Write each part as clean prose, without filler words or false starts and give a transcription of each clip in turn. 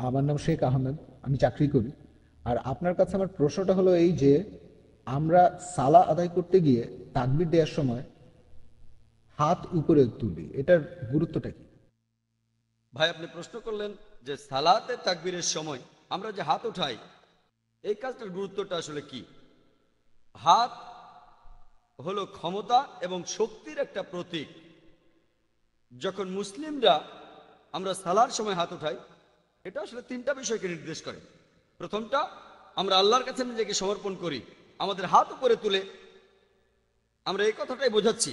আমার নাম শেখ আহমেদ। আমি চাকরি করি। আর আপনার কাছে আমার প্রশ্নটা হলো এই যে আমরা সালা আদায় করতে গিয়ে তাকবির দেওয়ার সময় হাত উপরে তুলি, এটার গুরুত্বটা কি? ভাই, আপনি প্রশ্ন করলেন যে সালাতে তাকবীরের সময় আমরা যে হাত উঠাই, এই কাজটার গুরুত্বটা আসলে কি। হাত হলো ক্ষমতা এবং শক্তির একটা প্রতীক। যখন মুসলিমরা আমরা সালার সময় হাত উঠাই, এটা আসলে তিনটা বিষয়কে নির্দেশ করে। প্রথমটা, আমরা আল্লাহর কাছে নিজেকে সমর্পণ করি, আমাদের হাত উপরে তুলে আমরা এই কথাটাই বোঝাচ্ছি,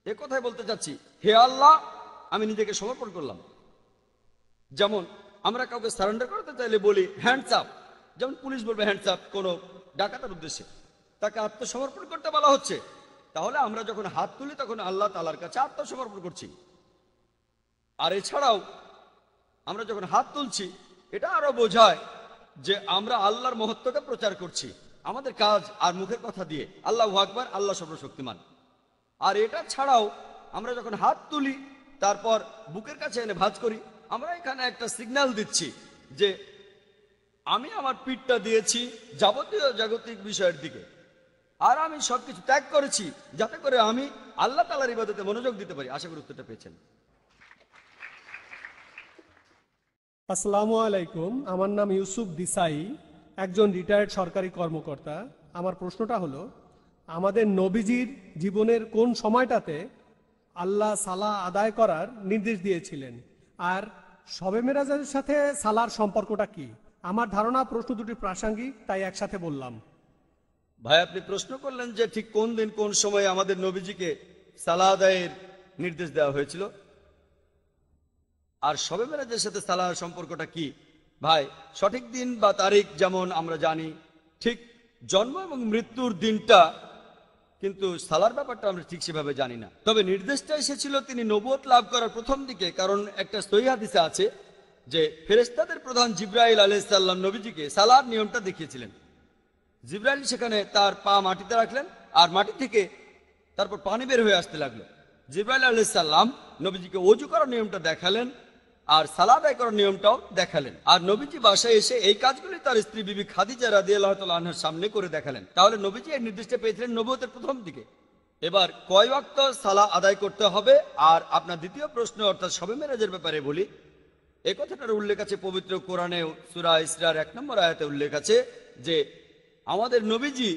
এ কথাই বলতে চাচ্ছি, হে আল্লাহ, আমি নিজেকে সমর্পণ করলাম। যেমন আমরা কাউকে সারেন্ডার করতে চাইলে বলি হ্যান্ডস আপ, যেমন পুলিশ বলবে হ্যান্ডস আপ কোনো ডাকাতের উদ্দেশ্যে, তাকে আত্মসমর্পণ করতে বলা হচ্ছে। তাহলে আমরা যখন হাত তুলি তখন আল্লাহ তাআলার কাছে আত্মসমর্পণ করছি। আর এছাড়াও আমরা যখন হাত তুলছি, এটা আরো বোঝায় যে আমরা আল্লাহর মহত্বকে প্রচার করছি আমাদের কাজ আর মুখের কথা দিয়ে, আল্লাহু আকবার, আল্লাহ সর্বশক্তিমান। আর এটা ছাড়াও আমরা যখন হাত তুলি তারপর বুকের কাছে এনে ভাঁজ করি, আমরা এখানে একটা সিগন্যাল দিচ্ছি যে আমি আমার পিঠটা দিয়েছি যাবতীয় জাগতিক বিষয়ের দিকে, আর আমি সবকিছু ত্যাগ করেছি যাতে করে আমি আল্লাহ তাআলার ইবাদতে মনোযোগ দিতে পারি। আশা করি উত্তরটা পেয়েছেন। আসসালামু আলাইকুম, আমার নাম ইউসুফ দিসাই, একজন রিটায়ার্ড সরকারি কর্মকর্তা। আমার প্রশ্নটা হলো, আমাদের নবীজির জীবনের কোন সময়টাতে আল্লাহ সালাহ আদায় করার নির্দেশ দিয়েছিলেন, আর শবে মেরাজের সাথে সালার সম্পর্কটা কি? আমার ধারণা প্রশ্ন দুটি প্রাসঙ্গিক, তাই একসাথে বললাম। ভাই, আপনি প্রশ্ন করলেন যে ঠিক কোন দিন কোন সময় আমাদের নবীজিকে সালাহ আদায়ের নির্দেশ দেওয়া হয়েছিল আর শবে মেরাজের সাথে সালাহর সম্পর্কটা কি। ভাই, সঠিক দিন বা তারিখ যেমন আমরা জানি, ঠিক জন্ম এবং মৃত্যুর দিনটা, কিন্তু সালার ব্যাপারটা আমরা ঠিক সেভাবে জানি না। তবে নির্দেশটা এসেছিল তিনি নবুয়ত লাভ করার প্রথম দিকে, কারণ একটা সহিহ হাদিসে আছে যে ফেরেশতাদের প্রধান জিবরাইল আলাইহিস সালাম নবীজিকে সালার নিয়মটা দেখিয়েছিলেন। জিবরাইল সেখানে তার পা মাটিতে রাখলেন আর মাটি থেকে তারপর পানি বের হয়ে আসতে লাগলো। জিবরাইল আলাইহিস সালাম নবীজিকে ওযু করার নিয়মটা দেখালেন আর সালাত আদায় করার নিয়মটাও দেখালেন, আর নবীজি বাসায় এসে এই কাজগুলি তার স্ত্রী বিবি খাদিজা রাদিয়াল্লাহু তাআলা আনহার সামনে করে দেখালেন। তাহলে নবীজি এই নির্দেশটা পেয়েছিলেন নবুয়তের প্রথম দিকে। এবার কয় ওয়াক্ত সালাহ আদায় করতে হবে, আর আপনার দ্বিতীয় প্রশ্ন অর্থাৎ শবে মেরাজের ব্যাপারে বলি। এই কথাটার উল্লেখ আছে পবিত্র কোরআনে, সূরা ইসরার 1 নম্বর আয়াতে উল্লেখ আছে যে আমাদের নবীজি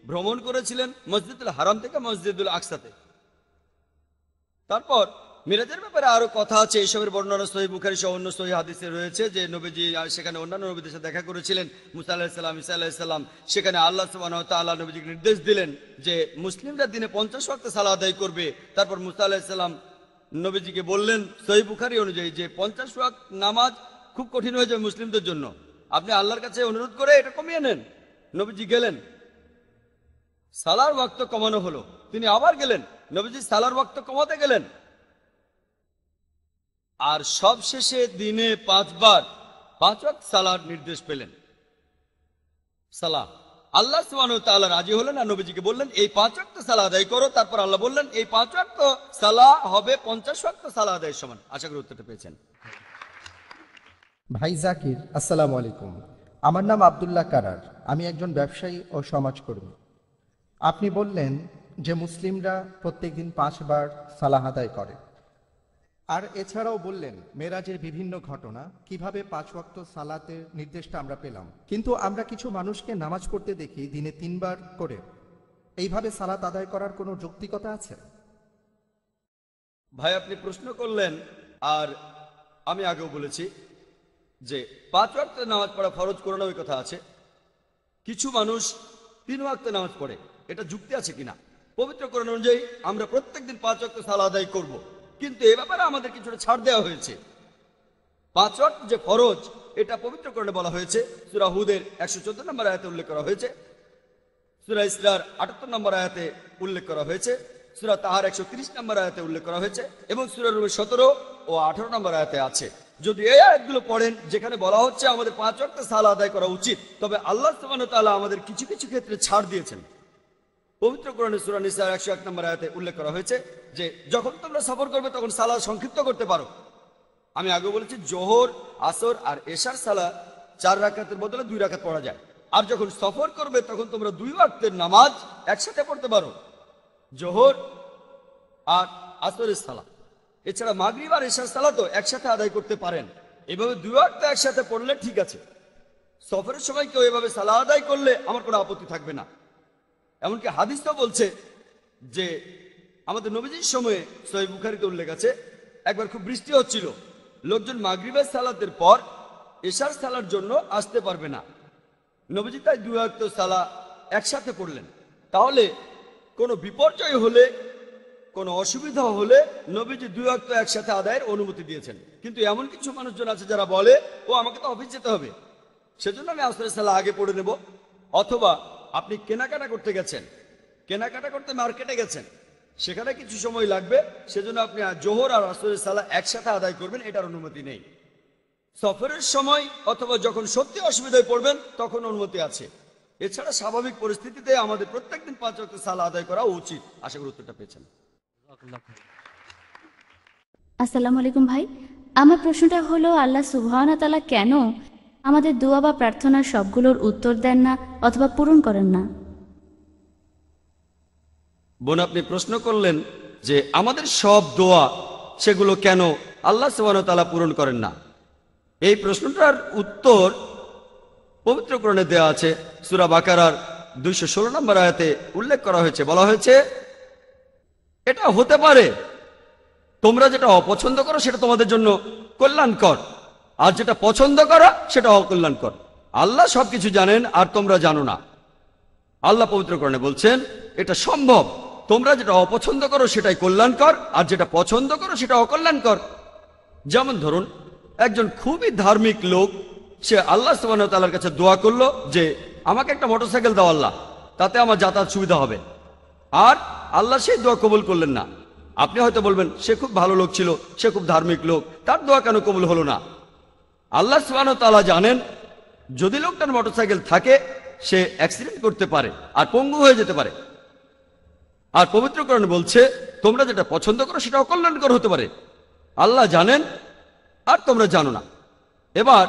ভ্রমণ করেছিলেন মসজিদুল হারাম থেকে মসজিদুল আকসাতে। তারপর মিরাজের ব্যাপারে আরো কথা আছে, এইসবের বর্ণনা সহিহ বুখারী সহ অন্য সহিহ হাদিসে রয়েছে যে নবীজি সেখানে অন্যান্য নবীদের সাথে দেখা করেছিলেন, মুসা আলাইহিস সালাম, ঈসা আলাইহিস সালাম। সেখানে আল্লাহ সুবহানাহু ওয়া তাআলা নবীজিকে নির্দেশ দিলেন যে মুসলিমরা দিনে 50 ওয়াক্ত সালাত আদায় করবে। তারপর মুসা আলাইহিস সালাম নবীজিকে বললেন সহিহ বুখারী অনুযায়ী যে 50 ওয়াক্ত নামাজ খুব কঠিন হয়ে যাবে মুসলিমদের জন্য, আপনি আল্লাহর কাছে অনুরোধ করে এটা কমিয়ে নেন। নবীজি গেলেন, সালার ওয়াক্ত কমানো হলো। তিনি আবার গেলেন, নবীজি সালার ওয়াক্ত কমাতে গেলেন, আর সবশেষে দিনে 5 বার 5 ওয়াক্ত সালার নির্দেশ পেলেন। সালাহ আল্লাহ সুবহানাহু ওয়া তাআলা রাজি হলেন আর নবীজিকে বললেন এই 5 ওয়াক্ত সালাহ আদায় করো। তারপর আল্লাহ বললেন এই 5 ওয়াক্ত সালাহ হবে 50 ওয়াক্ত সালাহ আদায়ের সমান। আশা করি উত্তরটা পেয়েছেন। ভাই জাকির, আসসালামু আলাইকুম। আমার নাম আব্দুল্লাহ কারার। আমি একজন ব্যবসায়ী ও সমাজকর্মী। আপনি বললেন যে মুসলিমরা প্রত্যেকদিন 5 বার সালাহ আদায় করে, আর এছাড়াও বললেন মেরাজের বিভিন্ন ঘটনা, কিভাবে 5 ওয়াক্ত সালাতের নির্দেশটা আমরা পেলাম। কিন্তু আমরা কিছু মানুষকে নামাজ পড়তে দেখি দিনে 3 বার করে। এইভাবে সালাত আদায় করার কোনো যৌক্তিকতা আছে? ভাই, আপনি প্রশ্ন করলেন, আর আমি আগেও বলেছি যে 5 ওয়াক্ত নামাজ পড়া ফরজ কোরআনে ওই কথা আছে। কিছু মানুষ 3 ওয়াক্ত নামাজ পড়ে, এটা যুক্তি আছে কিনা? পবিত্র কোরআন অনুযায়ী আমরা প্রত্যেকদিন 5 ওয়াক্ত সালাত আদায় করব, কিন্তু এ ব্যাপারে আমাদের কিছুটা ছাড় দেওয়া হয়েছে। 5 ওয়াক্ত যে ফরজ এটা পবিত্র কোরআনে বলা হয়েছে। সূরা হুদের 114 নম্বর আয়াতে উল্লেখ করা হয়েছে, সূরা ইসরার 78 নম্বর আয়াতে উল্লেখ করা হয়েছে, সূরা তাহার 130 নম্বর আয়াতে উল্লেখ করা হয়েছে, এবং সূরা রুমের 17 ও 18 নম্বর আয়াতে আছে। যদি এই আয়াতগুলো পড়েন যেখানে বলা হচ্ছে আমাদের 5 ওয়াক্ত সালাত আদায় করা উচিত, তবে আল্লাহ সুবহানাহু ওয়া তাআলা আমাদের কিছু কিছু ক্ষেত্রে ছাড় দিয়েছেন। পবিত্র কোরআনে সূরা নিসার 101 নম্বর আয়াতে উল্লেখ করা হয়েছে যে যখন তোমরা সফর করবে তখন সালাত সংক্ষিপ্ত করতে পারো। আমি আগে বলেছি জোহর, আসর আর এশার সালা 4 রাকাতের বদলে 2 রাকাত পড়া যায়। আর যখন সফর করবে তখন তোমরা 2 ওয়াক্তের নামাজ একসাথে পড়তে পারো, জোহর আর আসরের সালা। এছাড়া মাগরিব আর এশার সালা তো একসাথে আদায় করতে পারেন। এভাবে 2 ওয়াক্ত একসাথে পড়লে ঠিক আছে। সফরের সময় কেউ এভাবে সালা আদায় করলে আমার কোনো আপত্তি থাকবে না। এমনকি হাদিস তো বলছে যে আমাদের নবীজির সময়ে সহিহ বুখারীতে উল্লেখ আছে, একবার খুব বৃষ্টি হচ্ছিল, লোকজন মাগরিবের সালাতের পর এশার সালার জন্য আসতে পারবে না। নবীজি তাই 2 ওয়াক্ত সালা একসাথে পড়লেন। তাহলে কোনো বিপর্যয় হলে, কোনো অসুবিধা হলে নবীজি 2 ওয়াক্ত একসাথে আদায়ের অনুমতি দিয়েছেন। কিন্তু এমন কিছু মানুষজন আছে যারা বলে, ও আমাকে তো অফিস যেতে হবে, সেজন্য আমি আসরের সালা আগে পড়ে নেব। অথবা আপনি কেনাকাটা করতে গেছেন, কেনাকাটা করতে মার্কেটে গেছেন, সেখানে কিছু সময় লাগবে, সেজন্য আপনি জোহর আর আসরের সালা একসাথে আদায় করবেন, এটার অনুমতি নেই। সফরের সময় অথবা যখন সত্যি অসুবিধায় পড়বেন তখন অনুমতি আছে। এছাড়া স্বাভাবিক পরিস্থিতিতে আমাদের প্রত্যেকদিন 5 ওয়াক্ত সালা আদায় করা উচিত। আশা করি উত্তরটা পেয়েছেন। আসসালামু আলাইকুম ভাই, আমার প্রশ্নটা হলো আল্লাহ সুবহানাহু ওয়া তাআলা কেন আমাদের দোয়া বা প্রার্থনার সবগুলোর উত্তর দেন না অথবা পূরণ করেন না? বোন, আপনি প্রশ্ন করলেন যে আমাদের সব দোয়া সেগুলো কেন আল্লাহ সুবহানাহু ওয়া তাআলা পূরণ করেন না। এই প্রশ্নটার উত্তর পবিত্র কোরআনে দেওয়া আছে। সূরা বাকারার 216 নম্বর আয়াতে উল্লেখ করা হয়েছে, বলা হয়েছে এটা হতে পারে তোমরা যেটা অপছন্দ করো সেটা তোমাদের জন্য কল্যাণকর, আর যেটা পছন্দ করা সেটা অকল্যাণকর। আল্লাহ সবকিছু জানেন আর তোমরা জানো না। আল্লাহ পবিত্র কোরআনে বলছেন এটা সম্ভব, তোমরা যেটা অপছন্দ করো সেটাই কল্যাণকর, আর যেটা পছন্দ করো সেটা অকল্যাণকর। যেমন ধরুন, একজন খুবই ধার্মিক লোক, সে আল্লাহ সুবহানাহু ওয়া তাআলার কাছে দোয়া করলো যে আমাকে একটা মোটরসাইকেল দাও আল্লাহ, তাতে আমার যাতায়াত সুবিধা হবে। আর আল্লাহ সেই দোয়া কবুল করলেন না। আপনি হয়তো বলবেন সে খুব ভালো লোক ছিল, সে খুব ধার্মিক লোক, তার দোয়া কেন কবুল হলো না? আল্লাহ সুবহানাহু ওয়া তাআলা জানেন যদি লোকটার মোটরসাইকেল থাকে সে অ্যাক্সিডেন্ট করতে পারে আর পঙ্গু হয়ে যেতে পারে। আর পবিত্র কোরআন বলছে তোমরা যেটা পছন্দ করো সেটা অকল্যাণকর হতে পারে। আল্লাহ জানেন আর তোমরা জানো না। এবার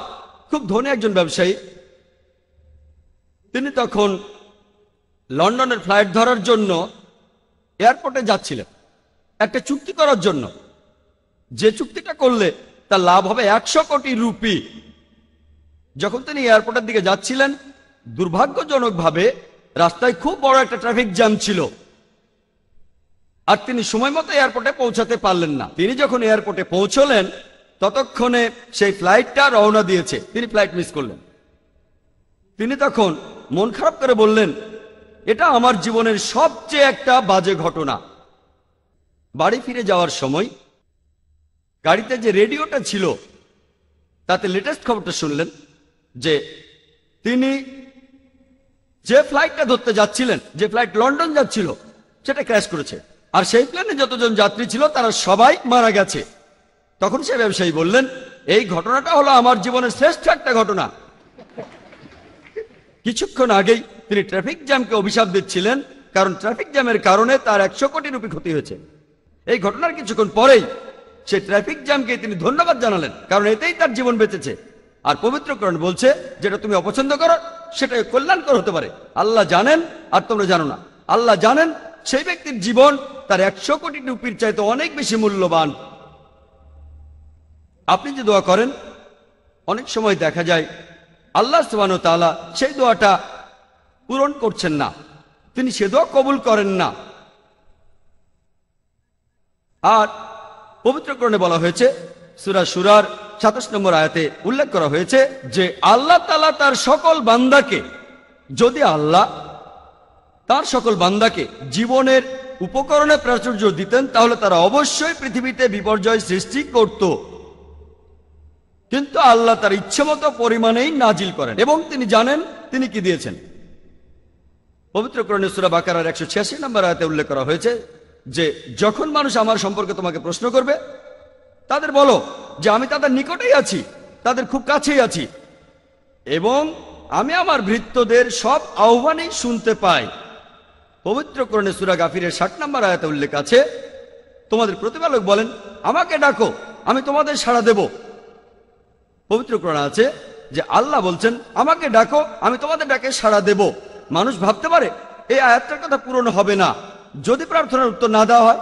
খুব ধনী একজন ব্যবসায়ী, তিনি তখন লন্ডনের ফ্লাইট ধরার জন্য এয়ারপোর্টে যাচ্ছিলেন একটা চুক্তি করার জন্য, যে চুক্তিটা করলে তার লাভ হবে 100 কোটি রুপি। যখন তিনি এয়ারপোর্টের দিকে যাচ্ছিলেন, দুর্ভাগ্যজনকভাবে রাস্তায় খুব বড় একটা ট্রাফিক জ্যাম ছিল, আর তিনি সময় মতো এয়ারপোর্টে পৌঁছাতে পারলেন না। তিনি যখন এয়ারপোর্টে পৌঁছলেন ততক্ষণে সেই ফ্লাইটটা রওনা দিয়েছে, তিনি ফ্লাইট মিস করলেন। তিনি তখন মন খারাপ করে বললেন, এটা আমার জীবনের সবচেয়ে একটা বাজে ঘটনা। বাড়ি ফিরে যাওয়ার সময় গাড়িতে যে রেডিওটা ছিল তাতে লেটেস্ট খবরটা শুনলেন যে তিনি যে ফ্লাইটটা ধরতে যাচ্ছিলেন, যে ফ্লাইট লন্ডন যাচ্ছিল, সেটা ক্র্যাশ করেছে, আর সেই প্লেনে যতজন যাত্রী ছিল তারা সবাই মারা গেছে। তখন সে ব্যবসায়ী বললেন, এই ঘটনাটা হলো আমার জীবনের শ্রেষ্ঠ একটা ঘটনা। কিছুক্ষণ আগেই তিনি ট্রাফিক জ্যামকে অভিশাপ দিচ্ছিলেন, কারণ ট্রাফিক জ্যামের কারণে তার 100 কোটি রুপি ক্ষতি হয়েছে। এই ঘটনার কিছুক্ষণ পরেই সেই ট্রাফিক জ্যামকে তিনি ধন্যবাদ জানালেন, কারণ এতেই তার জীবন বেঁচেছে। আর পবিত্র কোরআন বলছে যেটা তুমি অপছন্দ করো সেটাই কল্যাণকর হতে পারে। আল্লাহ জানেন আর তোমরা জানো না। আল্লাহ জানেন সেই ব্যক্তির জীবন তার 100 কোটি রুপির চাইতে অনেক বেশি মূল্যবান। আপনি যে দোয়া করেন, অনেক সময় দেখা যায় আল্লাহ সুবহানাহু ওয়া তাআলা সেই দোয়াটা পূরণ করছেন না, তিনি সে দোয়া কবুল করেন না। আর পবিত্র কোরআনে বলা হয়েছে, সূরা সূরার 27 নম্বর আয়াতে উল্লেখ করা হয়েছে যে আল্লাহ তাআলা তার সকল বান্দাকে, যদি আল্লাহ তার সকল বান্দাকে জীবনের উপকরণে প্রাচুর্য দিতেন তাহলে তারা অবশ্যই পৃথিবীতে বিপর্যয় সৃষ্টি করত, কিন্তু আল্লাহ তার ইচ্ছেমতো পরিমাণেই নাজিল করেন এবং তিনি জানেন তিনি কি দিয়েছেন। পবিত্র কোরআনে সূরা বাকারার 186 নম্বর আয়াতে উল্লেখ করা হয়েছে যে যখন মানুষ আমার সম্পর্কে তোমাকে প্রশ্ন করবে তাদের বলো যে আমি তাদের নিকটেই আছি, তাদের খুব কাছেই আছি, এবং আমি আমার ভৃত্যদের সব আহ্বানেই শুনতে পাই। পবিত্র কোরআনে সূরা গাফিরের 60 নম্বর আয়াতে উল্লেখ আছে, তোমাদের প্রতিপালক বলেন আমাকে ডাকো আমি তোমাদের সাড়া দেব। পবিত্র কোরআনে আছে যে আল্লাহ বলছেন, আমাকে ডাকো, আমি তোমাদের ডাকে সাড়া দেব। মানুষ ভাবতে পারে এই আয়াতটার কথা পূরণ হবে না যদি প্রার্থনার উত্তর না দেওয়া হয়।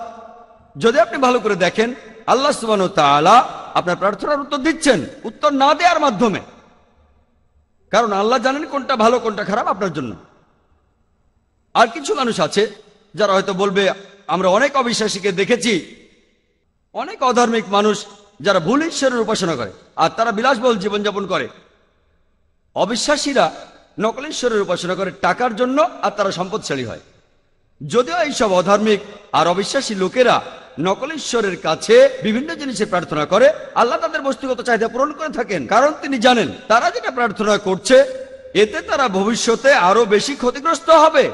যদি আপনি ভালো করে দেখেন, আল্লাহ সুবহানাহু ওয়া তাআলা আপনার প্রার্থনার উত্তর দিচ্ছেন উত্তর না দেওয়ার মাধ্যমে। কারণ আল্লাহ জানেন কোনটা ভালো কোনটা খারাপ আপনার জন্য। আর কিছু মানুষ আছে যারা হয়তো বলবে, আমরা অনেক অবিশ্বাসীকে দেখেছি, অনেক অধার্মিক মানুষ যারা ভুল ঈশ্বরের উপাসনা করে আর তারা বিলাসবহুল জীবনযাপন করে। অবিশ্বাসীরা নকল ঈশ্বরের উপাসনা করে টাকার জন্য আর তারা সম্পদশালী হয়। যদিও এইসব অধার্মিক আর অবিশ্বাসী লোকেরা নকল ঈশ্বরের কাছে বিভিন্ন জিনিসের প্রার্থনা করে, আল্লাহ তাদের বস্তুগত চাহিদা পূরণ করে থাকেন। কারণ তিনি জানেন তারা যেটা প্রার্থনা করছে এতে তারা ভবিষ্যতে আরো বেশি ক্ষতিগ্রস্ত হবে।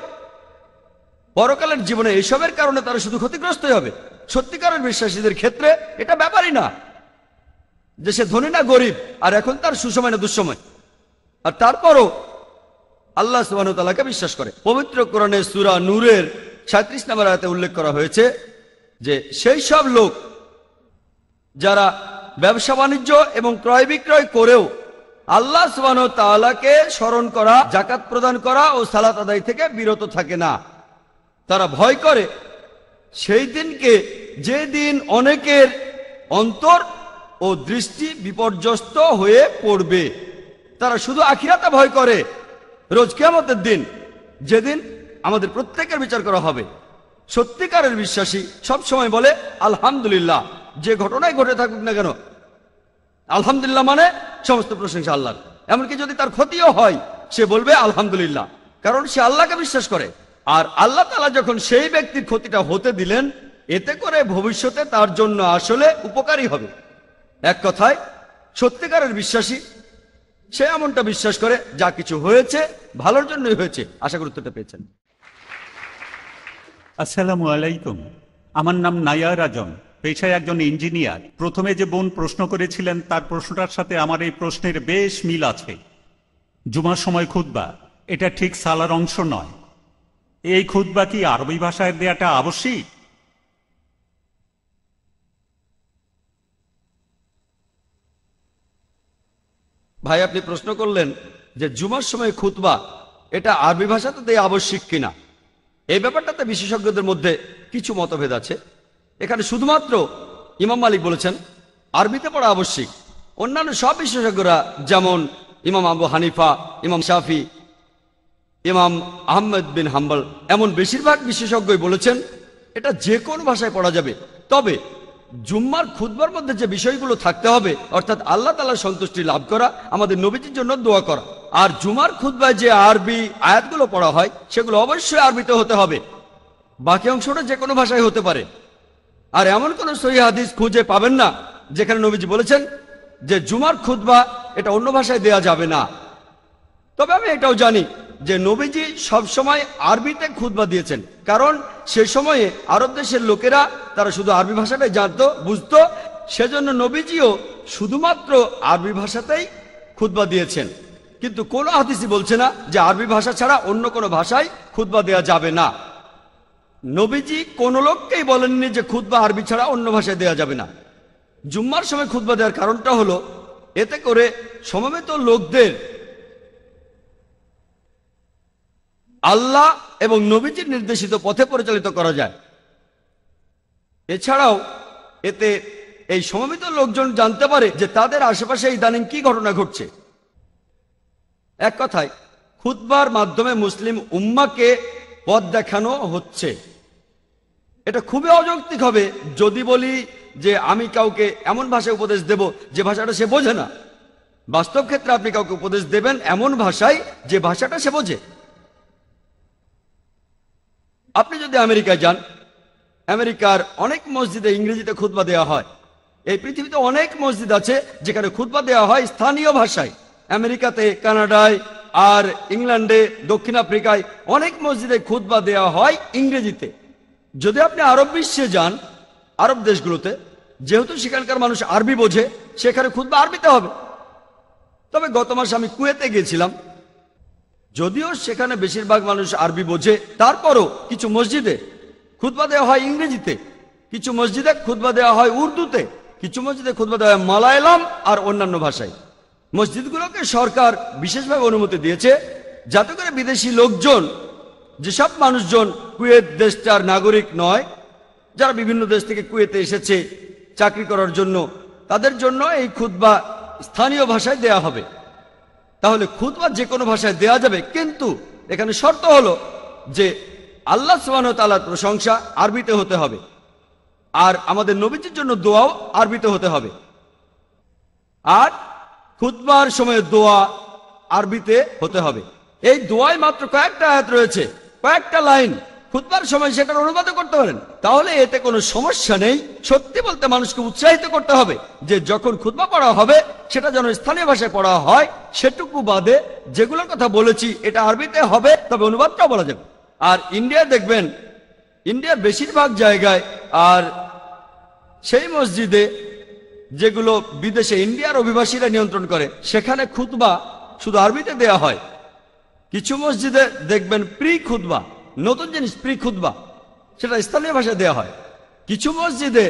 পরকালের জীবনে এসবের কারণে তারা শুধু ক্ষতিগ্রস্তই হবে। সত্যিকারের বিশ্বাসীদের ক্ষেত্রে এটা ব্যাপারই না যে সে ধনী না গরিব, আর এখন তার সুসময় না দুঃসময়, আর তারপরও আল্লাহ সুবহানাহু ওয়া তাআলাকে বিশ্বাস করে। পবিত্র কোরআনে সূরা নূরের 37 নম্বর আয়াতে উল্লেখ করা হয়েছে যে সেই সব লোক যারা ব্যবসা বাণিজ্য এবং ক্রয় বিক্রয় করেও আল্লাহ সুবহানাহু ওয়া তাআলাকে স্মরণ করা, যাকাত প্রদান করা ও সালাত আদায় থেকে বিরত থাকে না। তারা ভয় করে সেই দিনকে, যে দিন অনেকের অন্তর ও দৃষ্টি বিপর্যস্ত হয়ে পড়বে। তারা শুধু আখিরাতে ভয় করে, রোজ কিয়ামতের দিন, যেদিন আমাদের প্রত্যেকের বিচার করা হবে। সত্যিকারের বিশ্বাসী সব সময় বলে আলহামদুলিল্লাহ, যে ঘটনাই ঘটে থাকুক না কেন আলহামদুলিল্লাহ, মানে সমস্ত প্রশংসা আল্লাহর। এমনকি যদি তার ক্ষতিও হয় সে বলবে আলহামদুলিল্লাহ, কারণ সে আল্লাহকে বিশ্বাস করে। আর আল্লাহ তাআলা যখন সেই ব্যক্তির ক্ষতিটা হতে দিলেন, এতে করে ভবিষ্যতে তার জন্য আসলে উপকারী হবে। এক কথায় সত্যিকারের বিশ্বাসী সে এমনটা বিশ্বাস করে যা কিছু হয়েছে ভালোর জন্যই হয়েছে। আশা করি উত্তরটা পেয়েছেন। আসসালামু আলাইকুম। আমার নাম নায়ার আজম, পেশায় একজন ইঞ্জিনিয়ার। প্রথমে যে বোন প্রশ্ন করেছিলেন তার প্রশ্নটার সাথে আমার এই প্রশ্নের বেশ মিল আছে। জুমার সময় খুতবা, এটা ঠিক সালার অংশ নয়। এই খুতবা কি আরবি ভাষায় দেয়াটা আবশ্যিক? ভাই, আপনি প্রশ্ন করলেন যে জুমার সময় খুতবা এটা আরবি ভাষাতে দেয়া আবশ্যিক কিনা। এই ব্যাপারটাতে বিশেষজ্ঞদের মধ্যে কিছু মতভেদ আছে। এখানে শুধুমাত্র ইমাম মালিক বলেছেন আরবিতে পড়া আবশ্যিক। অন্যান্য সব বিশেষজ্ঞরা, যেমন ইমাম আবু হানিফা, ইমাম শাফি, ইমাম আহমেদ বিন হাম্বল, এমন বেশিরভাগ বিশেষজ্ঞই বলেছেন এটা যে কোনো ভাষায় পড়া যাবে। তবে জুম্মার খুতবার মধ্যে যে বিষয়গুলো থাকতে হবে, অর্থাৎ আল্লাহ তাআলার সন্তুষ্টি লাভ করা, আমাদের নবীজির জন্য দোয়া করা, আর জুমার খুতবায় যে আরবি আয়াতগুলো পড়া হয় সেগুলো অবশ্যই আরবিতে হতে হবে। বাকি অংশটা যে কোনো ভাষায় হতে পারে। আর এমন কোন সহিহ হাদিস খুঁজে পাবেন না যেখানে নবীজি বলেছেন যে জুমার খুতবা এটা অন্য ভাষায় দেয়া যাবে না। তবে আমি এটাও জানি যে নবীজি সবসময় আরবিতে খুতবা দিয়েছেন, কারণ সে সময়ে আরব দেশের লোকেরা তারা শুধু আরবি ভাষাটাই জানতো, বুঝতো। সেজন্য নবীজিও শুধুমাত্র আরবি ভাষাতেই খুতবা দিয়েছেন। কিন্তু কোনো হাদিসই বলছে না যে আরবি ভাষা ছাড়া অন্য কোনো ভাষায় খুতবা দেয়া যাবে না। নবীজি কোনো লোককেই বলেননি যে খুতবা আরবি ছাড়া অন্য ভাষায় দেয়া যাবে না। জুম্মার সময় খুতবা দেওয়ার কারণটা হলো এতে করে সমবেত লোকদের আল্লাহ এবং নবীজির নির্দেশিত পথে পরিচালিত করা যায়। এছাড়াও এতে এই সমবেত লোকজন জানতে পারে যে তাদের আশেপাশে ইদানিং কি ঘটনা ঘটছে। এক কথায় খুতবার মাধ্যমে মুসলিম উম্মাকে পথ দেখানো হচ্ছে। এটা খুবই অযৌক্তিক হবে যদি বলি যে আমি কাউকে এমন ভাষায় উপদেশ দেব যে ভাষাটা সে বোঝে না। বাস্তব ক্ষেত্রে আপনি কাউকে উপদেশ দেবেন এমন ভাষায় যে ভাষাটা সে বোঝে। আপনি যদি আমেরিকায় যান, আমেরিকার অনেক মসজিদে ইংরেজিতে খুতবা দেওয়া হয়। এই পৃথিবীতে অনেক মসজিদ আছে যেখানে খুতবা দেওয়া হয় স্থানীয় ভাষায়। আমেরিকাতে, কানাডায় আর ইংল্যান্ডে, দক্ষিণ আফ্রিকায় অনেক মসজিদে খুতবা দেওয়া হয় ইংরেজিতে। যদি আপনি আরব বিশ্বে যান, আরব দেশগুলোতে, যেহেতু সেখানকার মানুষ আরবি বোঝে, সেখানে খুতবা আরবিতে হবে। তবে গত মাসে আমি কুয়েতে গিয়েছিলাম, যদিও সেখানে বেশিরভাগ মানুষ আরবি বোঝে, তারপরও কিছু মসজিদে খুতবা দেওয়া হয় ইংরেজিতে, কিছু মসজিদে খুতবা দেওয়া হয় উর্দুতে। কিছু মসজিদে খুতবা দেওয়া হয় মালায়ালাম আর অন্যান্য ভাষায়। মসজিদগুলোকে সরকার বিশেষভাবে অনুমতি দিয়েছে যাতে করে বিদেশি লোকজন, যেসব মানুষজন কুয়েত দেশটার নাগরিক নয়, যারা বিভিন্ন দেশ থেকে কুয়েতে এসেছে চাকরি করার জন্য, তাদের জন্য এই খুতবা স্থানীয় ভাষায় দেয়া হবে। তাহলে খুতবা যে কোনো ভাষায় দেয়া যাবে, কিন্তু এখানে শর্ত হলো যে আল্লাহ সুবহানাহু ওয়া তাআলার প্রশংসা আরবিতে হতে হবে, আর আমাদের নবীজির জন্য দোয়াও আরবিতে হতে হবে। আর খুতবার সময় দোয়া আরবিতে হতে হবে। এই দোয়ায় মাত্র কয়েকটা আয়াত রয়েছে, কয়েকটা লাইন। খুতবার সময় সেটার অনুবাদ করতে পারেন, তাহলে এতে কোনো সমস্যা নেই। সত্যি বলতে মানুষকে উৎসাহিত করতে হবে যে যখন খুতবা পড়া হবে সেটা যেন স্থানীয় ভাষায় পড়া হয়। সেটুকু বাদে যেগুলোর কথা বলেছি এটা আরবিতে হবে, তবে অনুবাদটাও বলা যাবে। আর ইন্ডিয়ায় দেখবেন, ইন্ডিয়ার বেশিরভাগ জায়গায় আর সেই মসজিদে যেগুলো বিদেশে ইন্ডিয়ার অভিবাসীরা নিয়ন্ত্রণ করে, সেখানে খুতবা শুধু আরবিতে দেয়া হয়। কিছু মসজিদে দেখবেন প্রি খুতবা, নতুন জিনিস প্রি খুতবা, সেটা স্থানীয় ভাষায় দেয়া হয়। কিছু মসজিদে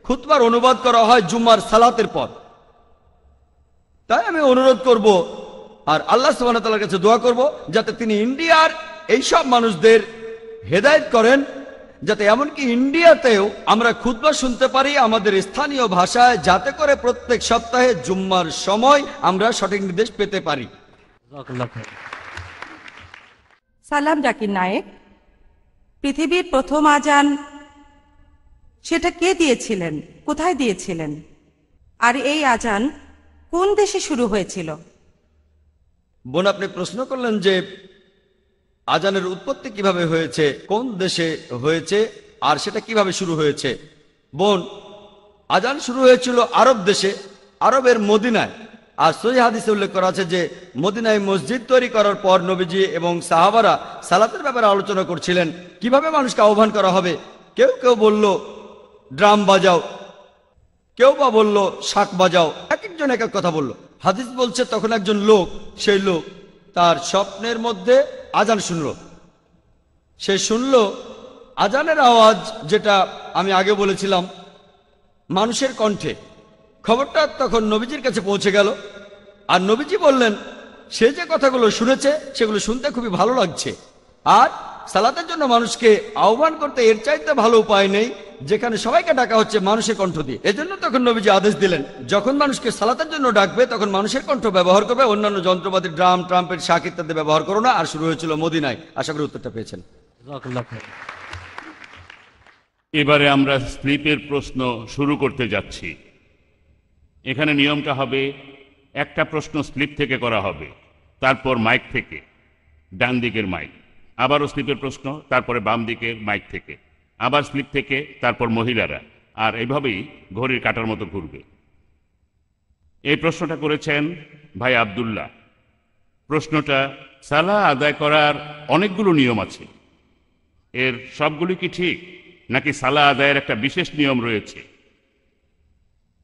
খুতবার অনুবাদ করা হয় জুম্মার সালাতের পর। তাই আমি অনুরোধ করব আর আল্লাহ সুবহানাহু ওয়া তাআলার কাছে দোয়া করব যাতে তিনি ইন্ডিয়ার এইসব মানুষদের হেদায়েত করেন, যাতে এমনকি ইন্ডিয়াতেও আমরা খুতবা শুনতে পারি আমাদের স্থানীয় ভাষায়, যাতে করে প্রত্যেক সপ্তাহে জুম্মার সময় আমরা সঠিক নির্দেশ পেতে পারি। সালাম জাকির নায়েক, পৃথিবীর প্রথম আজান সেটা কে দিয়েছিলেন, কোথায় দিয়েছিলেন, আর এই আজান কোন দেশে শুরু হয়েছিল? বোন, আপনি প্রশ্ন করলেন যে আজানের উৎপত্তি কিভাবে হয়েছে, কোন দেশে হয়েছে, আর সেটা কিভাবে শুরু হয়েছে। বোন, আজান শুরু হয়েছিল আরব দেশে, আরবের মদিনায়। আর সহিহ হাদিসে উল্লেখ করা আছে যে মদিনায় মসজিদ তৈরি করার পর নবীজি এবং সাহাবারা সালাতের ব্যাপারে আলোচনা করছিলেন, কিভাবে মানুষকে আহ্বান করা হবে। কেউ কেউ বলল ড্রাম বাজাও, কেউ বা বলল শাক বাজাও, এক একজন এক এক কথা বলল। হাদিস বলছে তখন একজন লোক, সেই লোক তার স্বপ্নের মধ্যে আজান শুনল। সে শুনল আজানের আওয়াজ, যেটা আমি আগে বলেছিলাম, মানুষের কণ্ঠে। খবরটা তখন নবীজির কাছে পৌঁছে গেল, আর নবীজি বললেন সে যে কথাগুলো শুনেছে সেগুলো শুনতে খুবই ভালো লাগছে, আর সালাতের জন্য মানুষকে আহ্বান করতে এর চাইতে ভালো উপায় নেই যেখানে সবাইকে ডাকা হচ্ছে মানুষের কণ্ঠ দিয়ে। এজন্য তখন নবীজি আদেশ দিলেন যখন মানুষকে সালাতের জন্য ডাকবে তখন মানুষের কণ্ঠ ব্যবহার করবে, অন্যান্য যন্ত্রপাতি ড্রাম ট্রাম্পেট শাক ইত্যাদি ব্যবহার করো না। আর শুরু হয়েছিল মদিনায়। আশা করি উত্তরটা পেয়েছেন। এবারে আমরা স্লিপের প্রশ্ন শুরু করতে যাচ্ছি। এখানে নিয়মটা হবে, একটা প্রশ্ন স্লিপ থেকে করা হবে, তারপর মাইক থেকে, ডান দিকের মাইক, আবারও স্লিপের প্রশ্ন, তারপরে বাম দিকের মাইক থেকে, আবার স্লিপ থেকে, তারপর মহিলারা, আর এইভাবেই ঘড়ির কাঁটার মতো ঘুরবে। এই প্রশ্নটা করেছেন ভাই আব্দুল্লাহ। প্রশ্নটা, সালাহ আদায় করার অনেকগুলো নিয়ম আছে, এর সবগুলি কি ঠিক, নাকি সালাহ আদায়ের একটা বিশেষ নিয়ম রয়েছে?